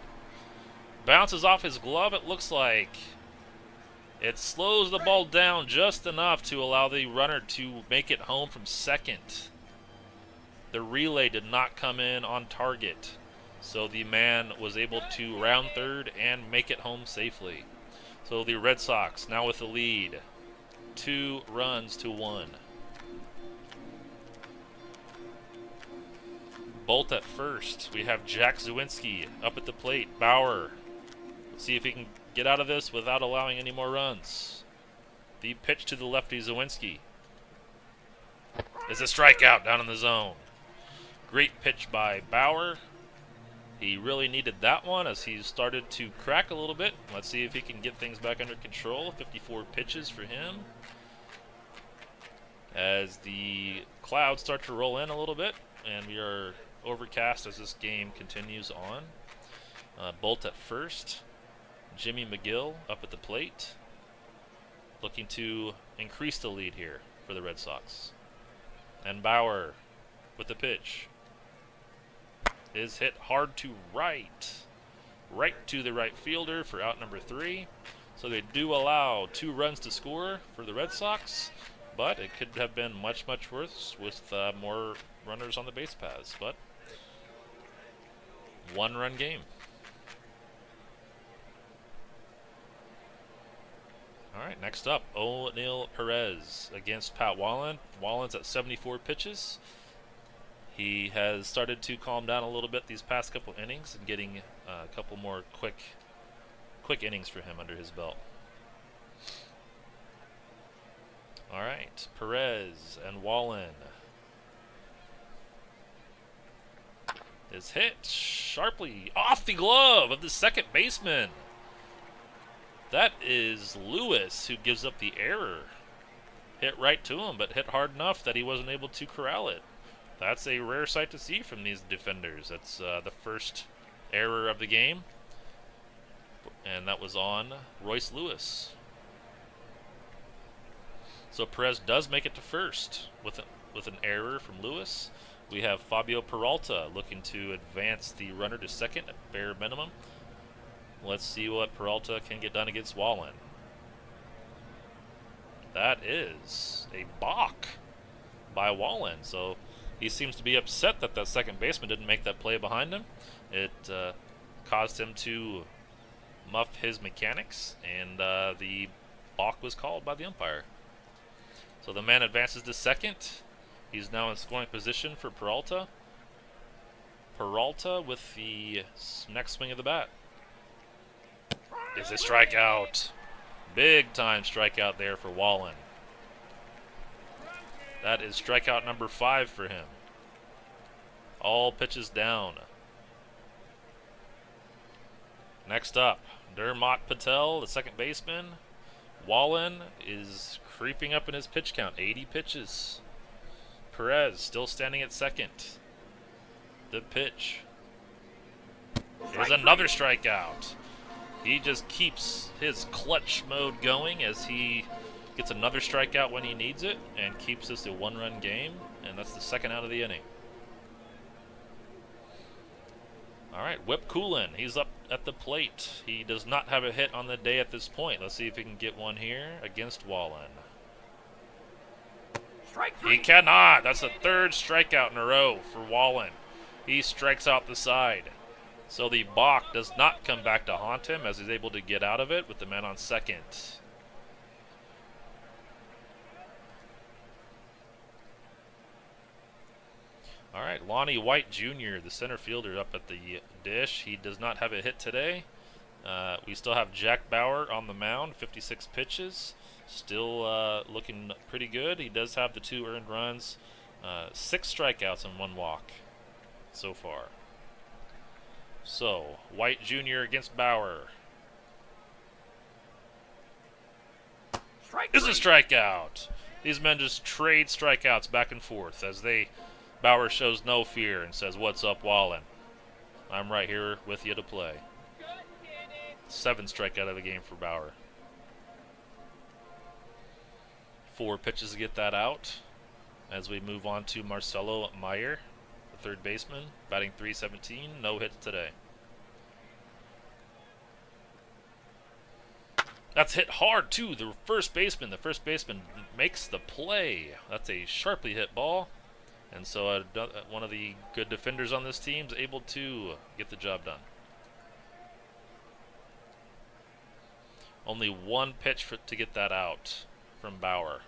A: bounces off his glove, it looks like. It slows the ball down just enough to allow the runner to make it home from second. The relay did not come in on target, so the man was able to round third and make it home safely. So the Red Sox now with the lead, 2 runs to 1. Bolt at first. We have Jack Zawinski up at the plate. Bauer. Let's see if he can get out of this without allowing any more runs. The pitch to the lefty Zawinski is a strikeout down in the zone. Great pitch by Bauer. He really needed that one as he started to crack a little bit. Let's see if he can get things back under control. 54 pitches for him. As the clouds start to roll in a little bit, and we are overcast as this game continues on. Bolt at first. Jimmy McGill up at the plate, looking to increase the lead here for the Red Sox. And Bauer with the pitch is hit hard to right to the right fielder for out number 3. So they do allow 2 runs to score for the Red Sox, but it could have been much, much worse with more runners on the base paths. But 1-run game. All right, next up, O'Neil Perez against Pat Wallen. Wallen's at 74 pitches. He has started to calm down a little bit these past couple innings and getting a couple more quick innings for him under his belt. All right, Perez and Wallen is hit sharply off the glove of the second baseman. That is Lewis who gives up the error. Hit right to him, but hit hard enough that he wasn't able to corral it. That's a rare sight to see from these defenders. That's the first error of the game, and that was on Royce Lewis. So Perez does make it to first with an error from Lewis. We have Fabio Peralta looking to advance the runner to second at bare minimum. Let's see what Peralta can get done against Wallen. That is a balk by Wallen. So he seems to be upset that second baseman didn't make that play behind him. It caused him to muff his mechanics, and the balk was called by the umpire. So the man advances to second. He's now in scoring position for Peralta. Peralta with the next swing of the bat is a strikeout. Big time strikeout there for Wallen. That is strikeout number 5 for him. All pitches down. Next up, Dermot Patel, the second baseman. Wallen is creeping up in his pitch count, 80 pitches. Perez still standing at second. The pitch is another strikeout. He just keeps his clutch mode going as he gets another strikeout when he needs it and keeps this a one-run game, and that's the second out of the inning. All right, Whip Coolin, he's up at the plate. He does not have a hit on the day at this point. Let's see if he can get one here against Wallen. He cannot. That's the third strikeout in a row for Wallen. He strikes out the side. So the balk does not come back to haunt him as he's able to get out of it with the man on second. All right, Lonnie White Jr., the center fielder, up at the dish. He does not have a hit today. We still have Jack Bauer on the mound, 56 pitches. Still looking pretty good. He does have the 2 earned runs, 6 strikeouts and 1 walk so far. So, White Jr. against Bauer. Is a strikeout. These men just trade strikeouts back and forth as Bauer shows no fear and says, "What's up, Wallen? I'm right here with you to play." 7 strikeout of the game for Bauer. 4 pitches to get that out as we move on to Marcelo Meyer, the third baseman, batting .317, no hits today. That's hit hard too. The first baseman makes the play. That's a sharply hit ball. And so one of the good defenders on this team is able to get the job done. Only 1 pitch to get that out from Bauer.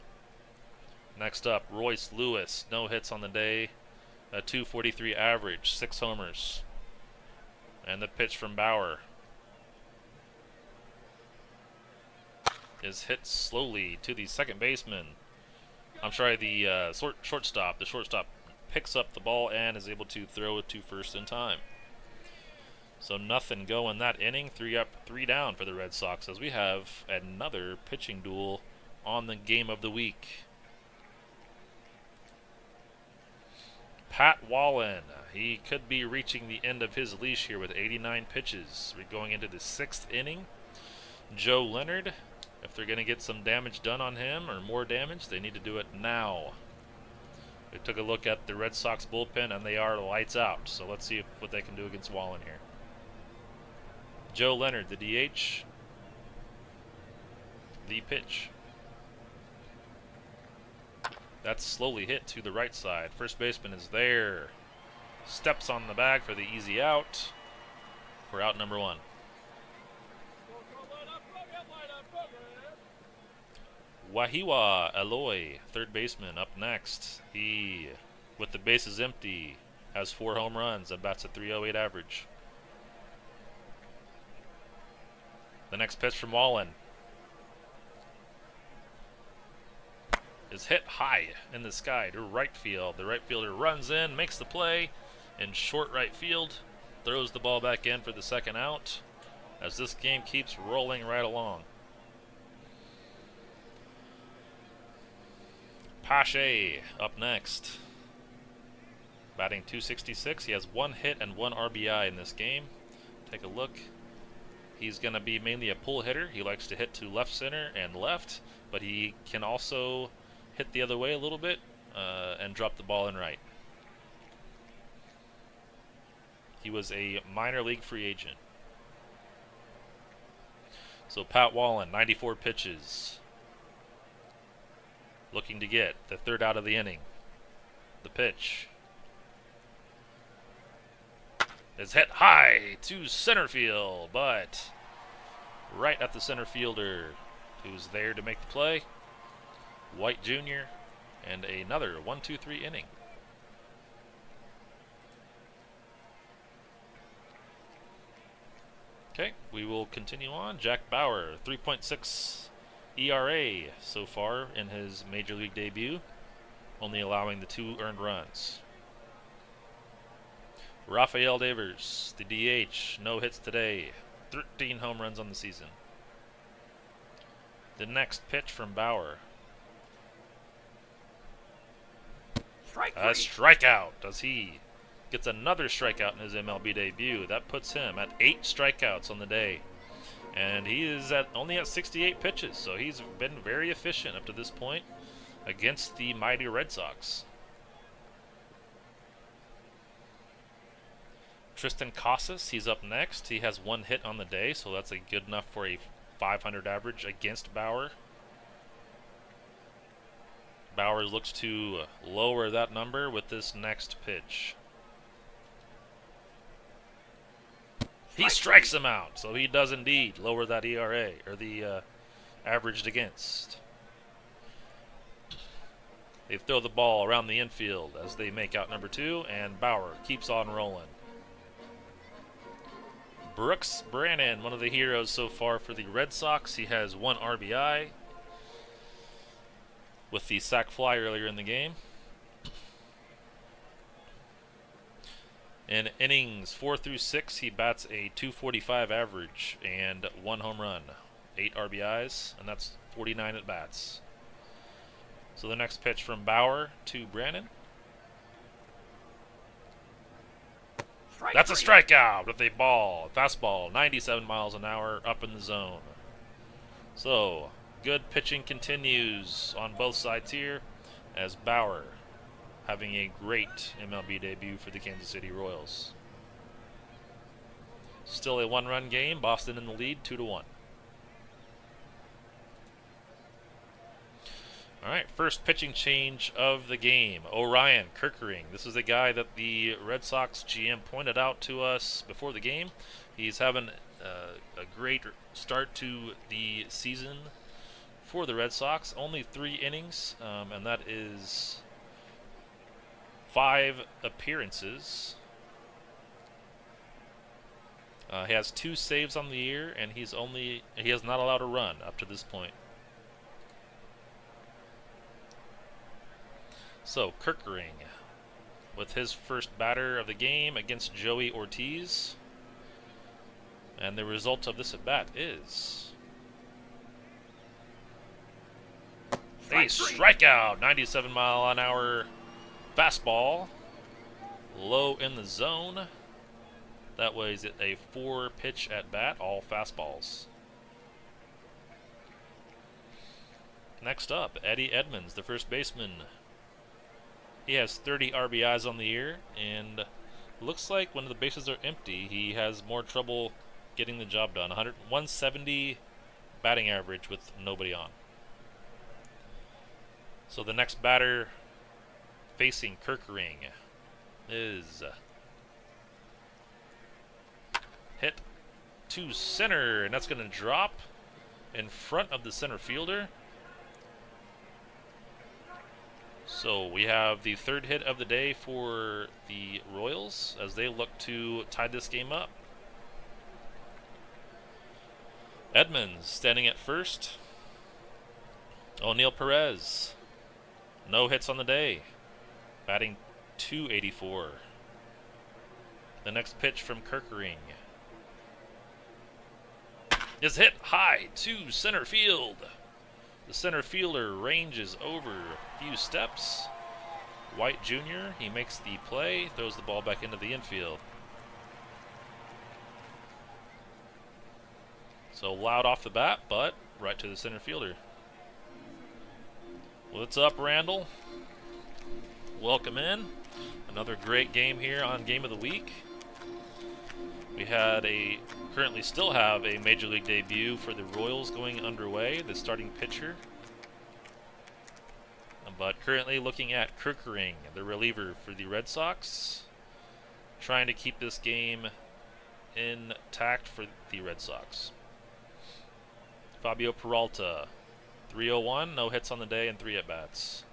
A: Next up, Royce Lewis. No hits on the day. A .243 average. 6 homers. And the pitch from Bauer is hit slowly to the second baseman. I'm sorry, the shortstop. The shortstop picks up the ball and is able to throw it to first in time. So nothing going that inning. 3 up, 3 down for the Red Sox as we have another pitching duel on the game of the week. Pat Wallen. He could be reaching the end of his leash here with 89 pitches. We're going into the 6th inning. Joe Leonard. If they're going to get some damage done on him, or more damage, they need to do it now. We took a look at the Red Sox bullpen, and they are lights out. So let's see what they can do against Wallen here. Joe Leonard, the DH. The pitch. That's slowly hit to the right side. First baseman is there. Steps on the bag for the easy out. For out number 1. Wahiwa Eloy, third baseman, up next. He, with the bases empty, has 4 home runs and bats a .308 average. The next pitch from Wallen is hit high in the sky to right field. The right fielder runs in, makes the play in short right field, throws the ball back in for the second out as this game keeps rolling right along. Pache up next. Batting .266. He has 1 hit and 1 RBI in this game. Take a look. He's going to be mainly a pull hitter. He likes to hit to left center and left, but he can also hit the other way a little bit and drop the ball in right. He was a minor league free agent. So Pat Wallen, 94 pitches. Looking to get the 3rd out of the inning. The pitch is hit high to center field, but right at the center fielder who's there to make the play. White Jr. and another 1-2-3 inning. Okay, we will continue on. Jack Bauer, 3.6 ERA so far in his major league debut, only allowing the 2 earned runs. Rafael Devers, the DH, no hits today, 13 home runs on the season. The next pitch from Bauer. A strikeout as he gets another strikeout in his MLB debut. That puts him at 8 strikeouts on the day. And he is only at 68 pitches, so he's been very efficient up to this point against the mighty Red Sox. Tristan Casas, he's up next. He has 1 hit on the day, so that's good enough for a .500 average against Bauer. Bauer looks to lower that number with this next pitch. He strikes him out, so he does indeed lower that ERA, or the averaged against. They throw the ball around the infield as they make out number 2, and Bauer keeps on rolling. Brooks Brannan, one of the heroes so far for the Red Sox. He has 1 RBI with the sac fly earlier in the game. In innings 4 through 6, he bats a .245 average and 1 home run, 8 RBIs, and that's 49 at bats. So the next pitch from Bauer to Brannan. That's a strikeout with a fastball, 97 miles an hour, up in the zone. So good pitching continues on both sides here as Bauer having a great MLB debut for the Kansas City Royals. Still a 1-run game. Boston in the lead, 2-1. All right, first pitching change of the game. Orion Kerkering. This is a guy that the Red Sox GM pointed out to us before the game. He's having a great start to the season for the Red Sox. Only 3 innings, and that is 5 appearances. He has 2 saves on the year, and he has not allowed a run up to this point. So Kerkering with his first batter of the game against Joey Ortiz. And the result of this at bat is a strikeout, 97 mile an hour fastball, low in the zone. That was a 4-pitch at bat, all fastballs. Next up, Eddie Edmonds, the first baseman. He has 30 RBIs on the year, and looks like when the bases are empty, he has more trouble getting the job done. 170 batting average with nobody on. So the next batter facing Kerkering is hit to center, and that's going to drop in front of the center fielder. So we have the third hit of the day for the Royals as they look to tie this game up. Edmonds standing at first. O'Neill Perez, no hits on the day, batting .284. The next pitch from Kirkering is hit high to center field. The center fielder ranges over a few steps. White Jr., he makes the play, throws the ball back into the infield. So loud off the bat, but right to the center fielder. What's up, Randall? Welcome in. Another great game here on Game of the Week. We currently still have a Major League debut for the Royals going underway, the starting pitcher. But currently looking at Kirkering, the reliever for the Red Sox, trying to keep this game intact for the Red Sox. Fabio Peralta, 301, no hits on the day and 3 at-bats.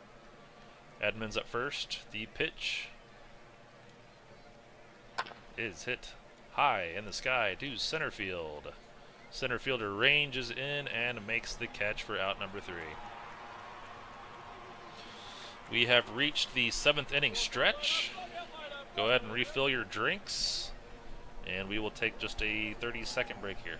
A: Edmonds at first. The pitch is hit high in the sky to center field. Center fielder ranges in and makes the catch for out number 3. We have reached the 7th inning stretch. Go ahead and refill your drinks, and we will take just a 30-second break here.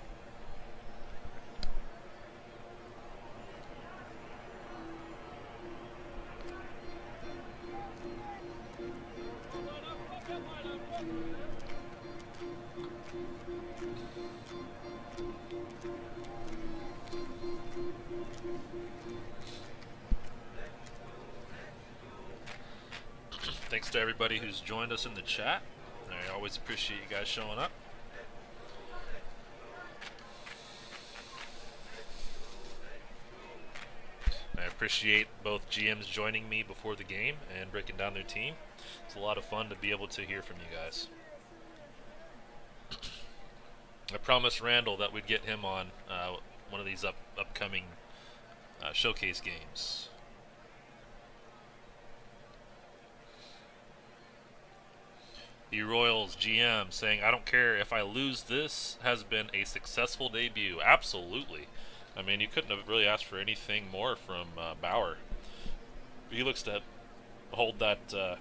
A: Thanks to everybody who's joined us in the chat. I always appreciate you guys showing up. I appreciate both GMs joining me before the game and breaking down their team. It's a lot of fun to be able to hear from you guys. I promised Randall that we'd get him on one of these upcoming showcase games. The Royals GM saying, I don't care if I lose, this has been a successful debut. Absolutely. I mean, you couldn't have really asked for anything more from Bauer. He looks to hold that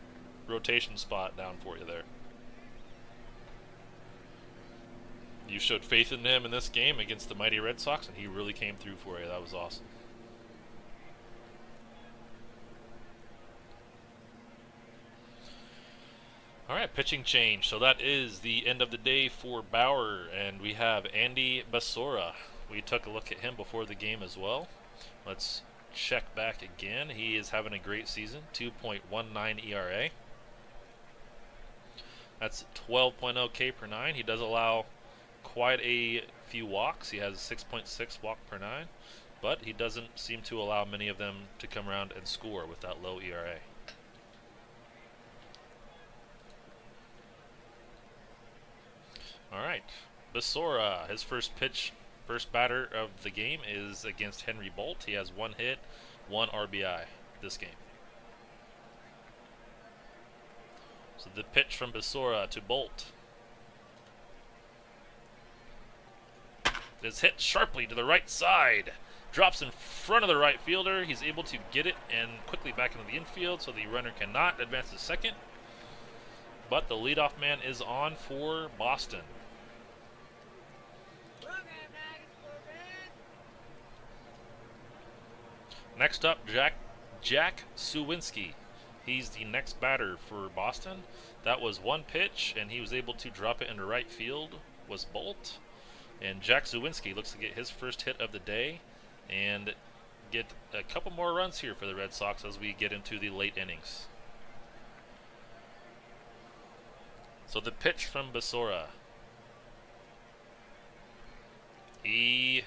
A: rotation spot down for you there. You showed faith in him in this game against the mighty Red Sox, and he really came through for you. That was awesome. All right, pitching change. So that is the end of the day for Bauer, and we have Andy Basora. We took a look at him before the game as well. Let's check back again. He is having a great season, 2.19 ERA. That's 12.0 K per 9. He does allow quite a few walks. He has 6.6 walk per 9, but he doesn't seem to allow many of them to come around and score with that low ERA. All right, Basora, his first batter of the game is against Henry Bolt. He has 1 hit, 1 RBI this game. So the pitch from Basora to Bolt is hit sharply to the right side. Drops in front of the right fielder. He's able to get it and quickly back into the infield, so the runner cannot advance to second. But the leadoff man is on for Boston. Next up, Jack Suwinski. He's the next batter for Boston. That was 1 pitch, and he was able to drop it into right field, was Bolt. And Jack Suwinski looks to get his first hit of the day and get a couple more runs here for the Red Sox as we get into the late innings. So the pitch from Basora. He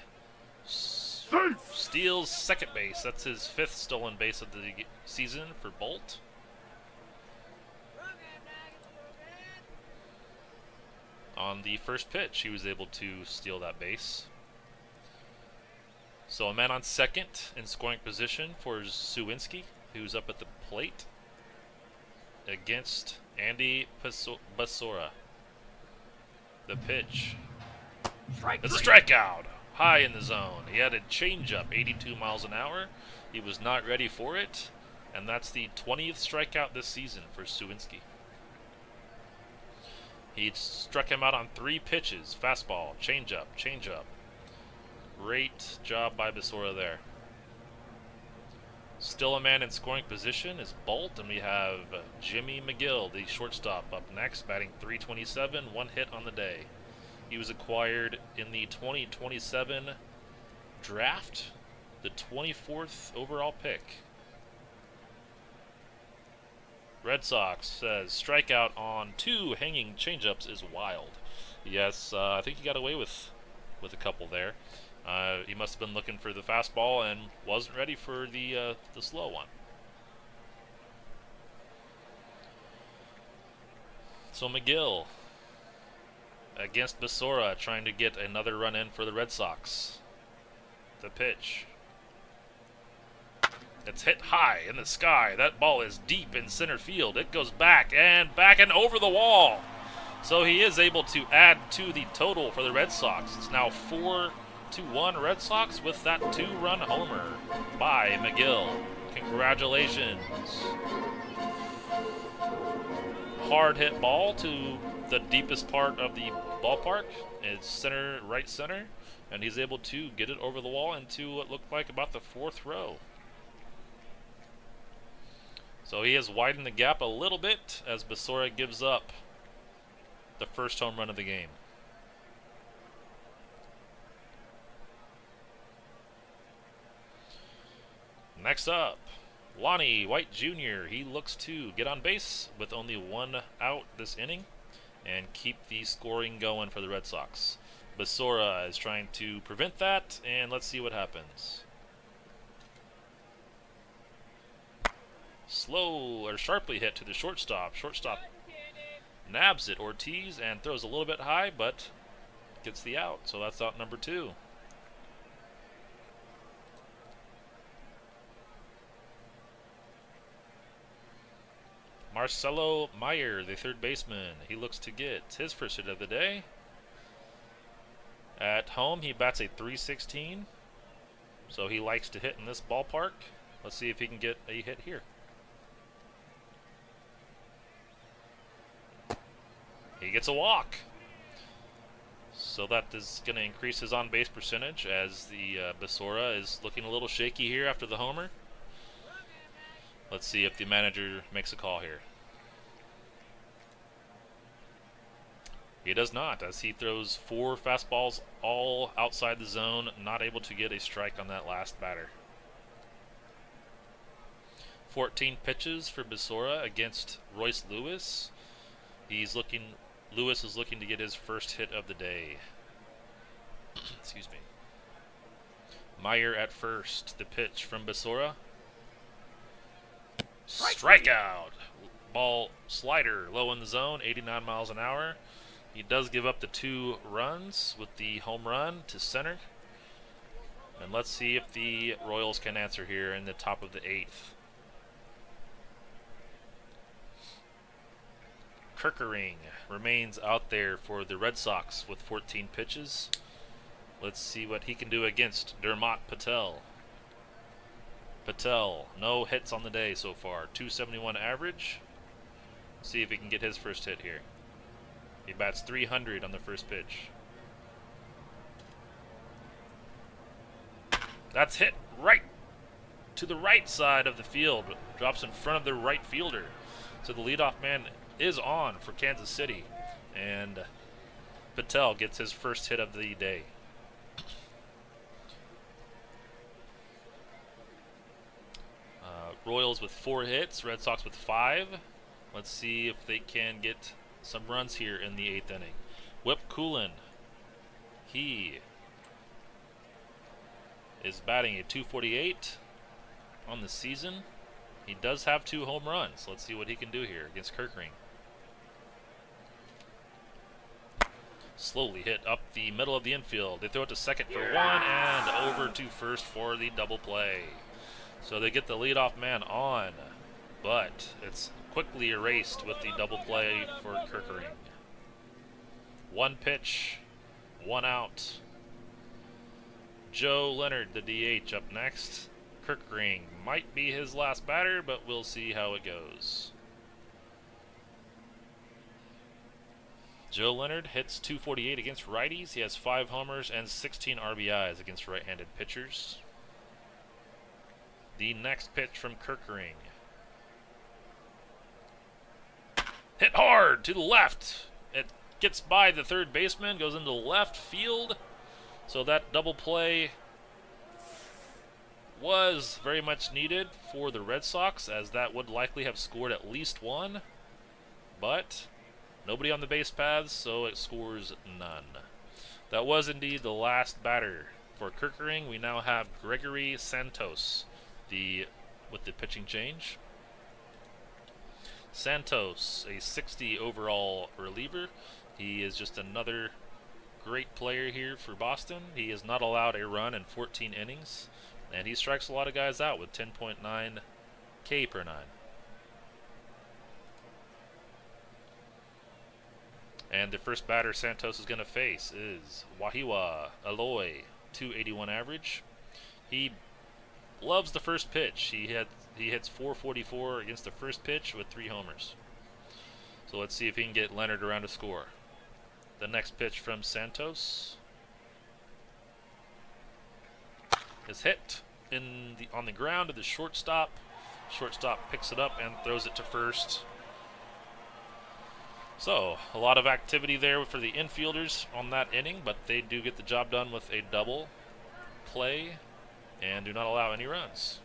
A: steals second base. That's his 5th stolen base of the season for Bolt. On the first pitch, he was able to steal that base. So a man on second in scoring position for Suwinski. who's up at the plate against Andy Basora. The pitch. It's a strikeout. High in the zone. He had a changeup, 82 miles an hour. He was not ready for it. And that's the 20th strikeout this season for Suwinski. He struck him out on 3 pitches. Fastball, changeup. Great job by Basora there. Still a man in scoring position is Bolt, and we have Jimmy McGill, the shortstop, up next, batting .327, 1 hit on the day. He was acquired in the 2027 draft, the 24th overall pick. Red Sox says strikeout on 2 hanging changeups is wild. Yes, I think he got away with a couple there. He must have been looking for the fastball and wasn't ready for the slow one. So McGill against Basora, trying to get another run in for the Red Sox. The pitch. It's hit high in the sky. That ball is deep in center field. It goes back and over the wall. So he is able to add to the total for the Red Sox. It's now 4-1 Red Sox with that 2-run homer by McGill. Congratulations. Hard hit ball to the deepest part of the ballpark. It's right center, and he's able to get it over the wall into what looked like about the 4th row. So he has widened the gap a little bit as Basora gives up the first home run of the game. Next up, Lonnie White Jr. He looks to get on base with only 1 out this inning and keep the scoring going for the Red Sox. Basora is trying to prevent that, and let's see what happens. Sharply hit to the shortstop. Shortstop nabs it, Ortiz, and throws a little bit high, but gets the out. So that's out number 2. Marcelo Meyer, the third baseman, he looks to get his first hit of the day. At home, he bats a .316, so he likes to hit in this ballpark. Let's see if he can get a hit here. He gets a walk. So that is going to increase his on-base percentage as the Basora is looking a little shaky here after the homer. Let's see if the manager makes a call here. He does not, as he throws 4 fastballs all outside the zone, not able to get a strike on that last batter. 14 pitches for Basora against Royce Lewis. Lewis is looking to get his first hit of the day. Excuse me. Meyer at first. The pitch from Basora. Strikeout. Ball slider low in the zone, 89 miles an hour. He does give up the 2 runs with the home run to center. And let's see if the Royals can answer here in the top of the 8th. Kerkering remains out there for the Red Sox with 14 pitches. Let's see what he can do against Dermot Patel. Patel, no hits on the day so far. .271 average. See if he can get his first hit here. He bats .300 on the first pitch. That's hit right to the right side of the field. Drops in front of the right fielder. So the leadoff man is on for Kansas City. And Patel gets his first hit of the day. Royals with 4 hits, Red Sox with 5. Let's see if they can get some runs here in the 8th inning. Whip Coolin, he is batting a .248 on the season. He does have 2 home runs. Let's see what he can do here against Kerkering. Slowly hit up the middle of the infield. They throw it to second for 1 and over to first for the double play. So they get the leadoff man on, but it's quickly erased with the double play for Kirkering. One pitch, one out. Joe Leonard, the DH, up next. Kirkering might be his last batter, but we'll see how it goes. Joe Leonard hits .248 against righties. He has 5 homers and 16 RBIs against right-handed pitchers. The next pitch from Kirkering. Hit hard to the left. It gets by the third baseman, goes into left field. So that double play was very much needed for the Red Sox, as that would likely have scored at least one. But nobody on the base paths, so it scores none. That was indeed the last batter for Kirkering. We now have Gregory Santos with the pitching change. Santos, a 60 overall reliever. He is just another great player here for Boston. He has not allowed a run in 14 innings, and he strikes a lot of guys out with 10.9 K per 9. And the first batter Santos is going to face is Wahiwa Aloy, 281 average. He loves the first pitch. He hits .444 against the first pitch with 3 homers. So let's see if he can get Leonard around to score. The next pitch from Santos is hit on the ground to the shortstop. Shortstop picks it up and throws it to first. So, a lot of activity there for the infielders on that inning, but they do get the job done with a double play and do not allow any runs.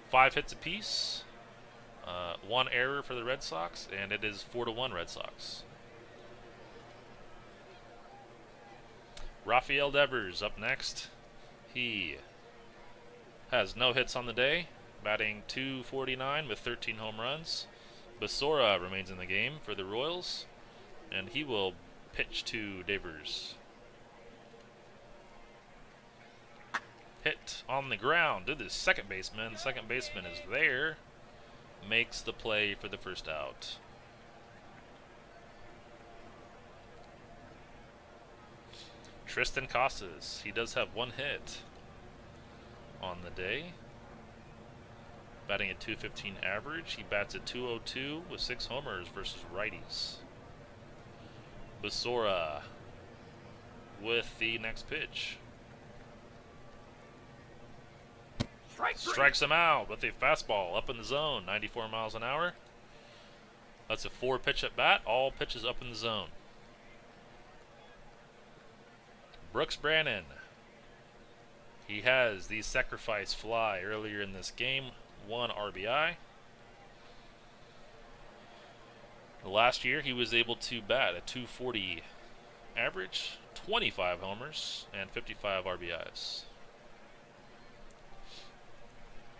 A: 5 hits apiece, 1 error for the Red Sox, and it is 4-1 Red Sox. Rafael Devers up next. He has no hits on the day, batting .249 with 13 home runs. Basora remains in the game for the Royals, and he will pitch to Devers. Hit on the ground to the second baseman. The second baseman is there. Makes the play for the first out. Tristan Casas. He does have 1 hit on the day. Batting at .215 average. He bats at .202 with 6 homers versus righties. Basora with the next pitch. Strikes him out with a fastball up in the zone, 94 miles an hour. That's a 4-pitch at bat, all pitches up in the zone. Brooks Brannon. He has the sacrifice fly earlier in this game, 1 RBI. Last year he was able to bat a .240 average, 25 homers, and 55 RBIs.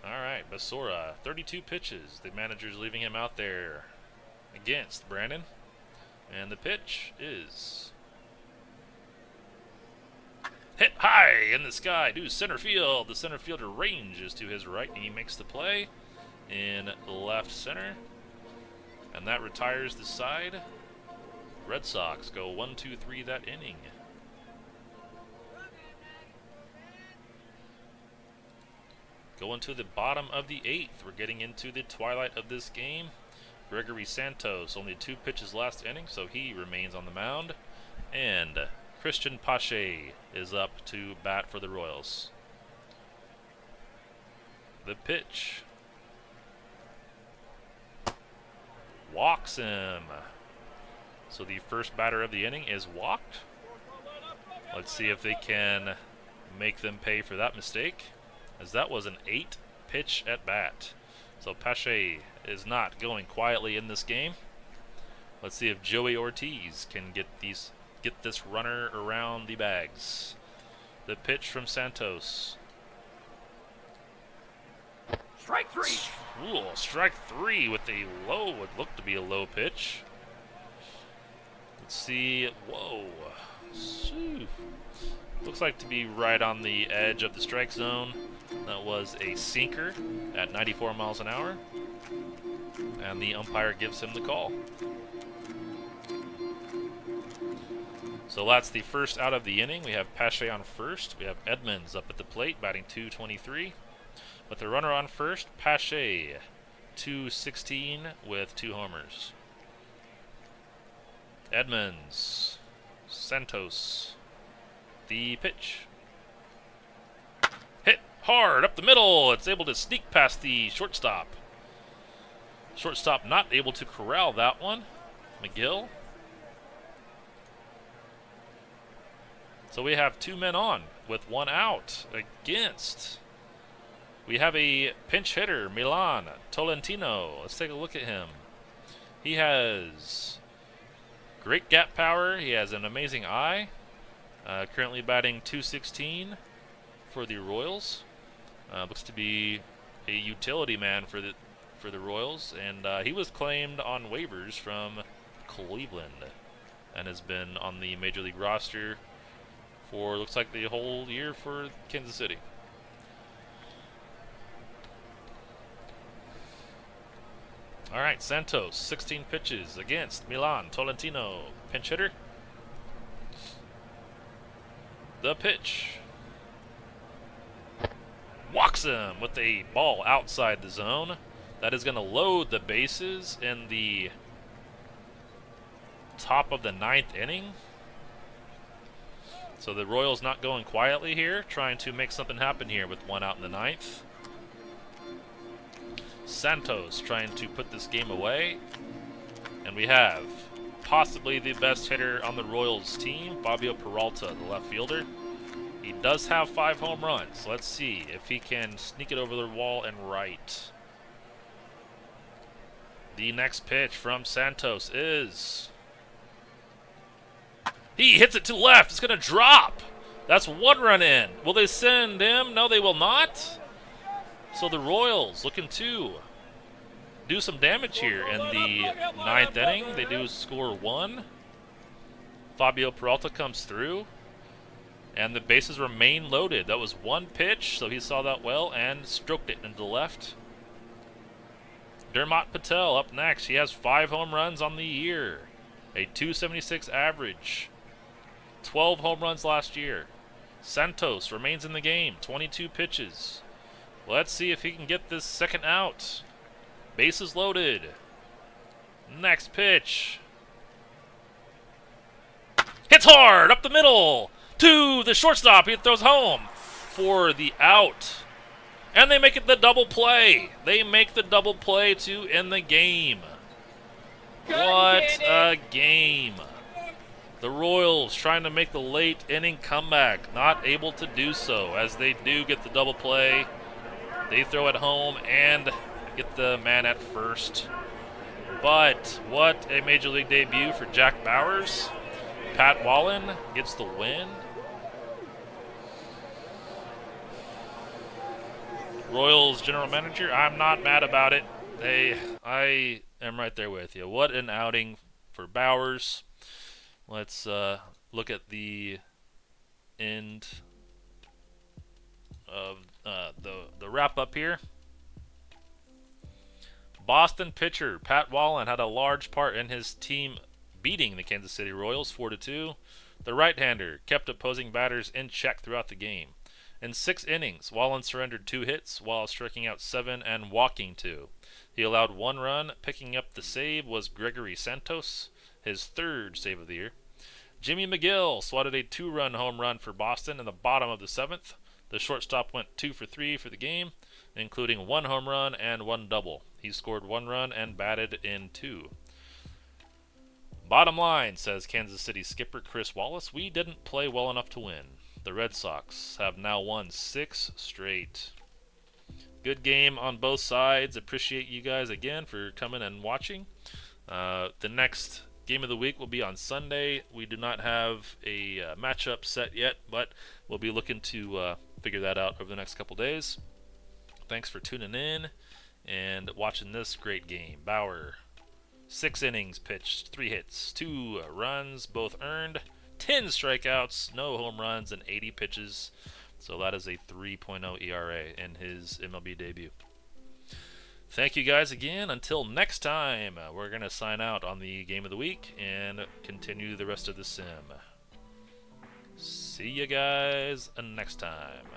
A: Alright, Basora, 32 pitches. The manager's leaving him out there against Brandon. And the pitch is hit high in the sky to center field. The center fielder ranges to his right, and he makes the play in left center. And that retires the side. Red Sox go 1-2-3 that inning. Going to the bottom of the 8th. We're getting into the twilight of this game. Gregory Santos, only 2 pitches last inning, so he remains on the mound. And Christian Pache is up to bat for the Royals. The pitch. Walks him. So the first batter of the inning is walked. Let's see if they can make them pay for that mistake, as that was an 8-pitch at bat. So Pache is not going quietly in this game. Let's see if Joey Ortiz can get this runner around the bags. The pitch from Santos.
D: Strike 3.
A: Ooh, strike 3 with a low, what looked to be a low pitch. Let's see. Whoa. Shoo. Looks like to be right on the edge of the strike zone. That was a sinker at 94 miles an hour. And the umpire gives him the call. So that's the first out of the inning. We have Pache on first. We have Edmonds up at the plate, batting .223. With the runner on first, Pache, .216 with 2 homers. Edmonds, Santos, the pitch. Hit hard up the middle. It's able to sneak past the shortstop. Shortstop not able to corral that one. McGill. So we have 2 men on with 1 out against. We have a pinch hitter, Milan Tolentino. Let's take a look at him. He has great gap power. He has an amazing eye. Currently batting .216 for the Royals. Looks to be a utility man for the Royals, and he was claimed on waivers from Cleveland and has been on the Major League roster for looks like the whole year for Kansas City. All right, Santos, 16 pitches against Milan Tolentino, pinch hitter. The pitch. Walks him with a ball outside the zone. That is going to load the bases in the top of the 9th inning. So the Royals not going quietly here, trying to make something happen here with 1 out in the 9th. Santos trying to put this game away. And we have possibly the best hitter on the Royals team, Fabio Peralta, the left fielder. He does have 5 home runs. Let's see if he can sneak it over the wall and right. The next pitch from Santos is... He hits it to left. It's going to drop. That's 1 run in. Will they send him? No, they will not. So the Royals looking to do some damage here in the 9th inning. They do score 1. Fabio Peralta comes through. And the bases remain loaded. That was 1 pitch, so he saw that well and stroked it into the left. Dermot Patel up next. He has 5 home runs on the year. A .276 average. 12 home runs last year. Santos remains in the game. 22 pitches. Let's see if he can get this second out. Bases loaded. Next pitch. Hits hard up the middle to the shortstop. He throws home for the out. And they make it the double play. They make the double play to end the game. What a game. The Royals trying to make the late inning comeback. Not able to do so as they do get the double play. They throw it home and get the man at first. But what a Major League debut for Jack Bauers. Pat Wallen gets the win. Royals general manager, I'm not mad about it. I am right there with you. What an outing for Bauers. Let's look at the end of the wrap up here. Boston pitcher Pat Wallen had a large part in his team beating the Kansas City Royals 4-2. The right-hander kept opposing batters in check throughout the game. In 6 innings, Wallen surrendered 2 hits while striking out 7 and walking 2. He allowed 1 run. Picking up the save was Gregory Santos, his 3rd save of the year. Jimmy McGill swatted a 2-run home run for Boston in the bottom of the 7th. The shortstop went 2 for 3 for the game, including 1 home run and 1 double. He scored 1 run and batted in 2. Bottom line, says Kansas City skipper Chris Wallace, we didn't play well enough to win. The Red Sox have now won 6 straight. Good game on both sides. Appreciate you guys again for coming and watching. The next game of the week will be on Sunday. We do not have a matchup set yet, but we'll be looking to figure that out over the next couple days. Thanks for tuning in and watching this great game. Bauer, 6 innings pitched, 3 hits, 2 runs, both earned, 10 strikeouts, no home runs, and 80 pitches. So that is a 3.0 ERA in his MLB debut. Thank you guys again. Until next time, we're going to sign out on the game of the week and continue the rest of the sim. See you guys next time.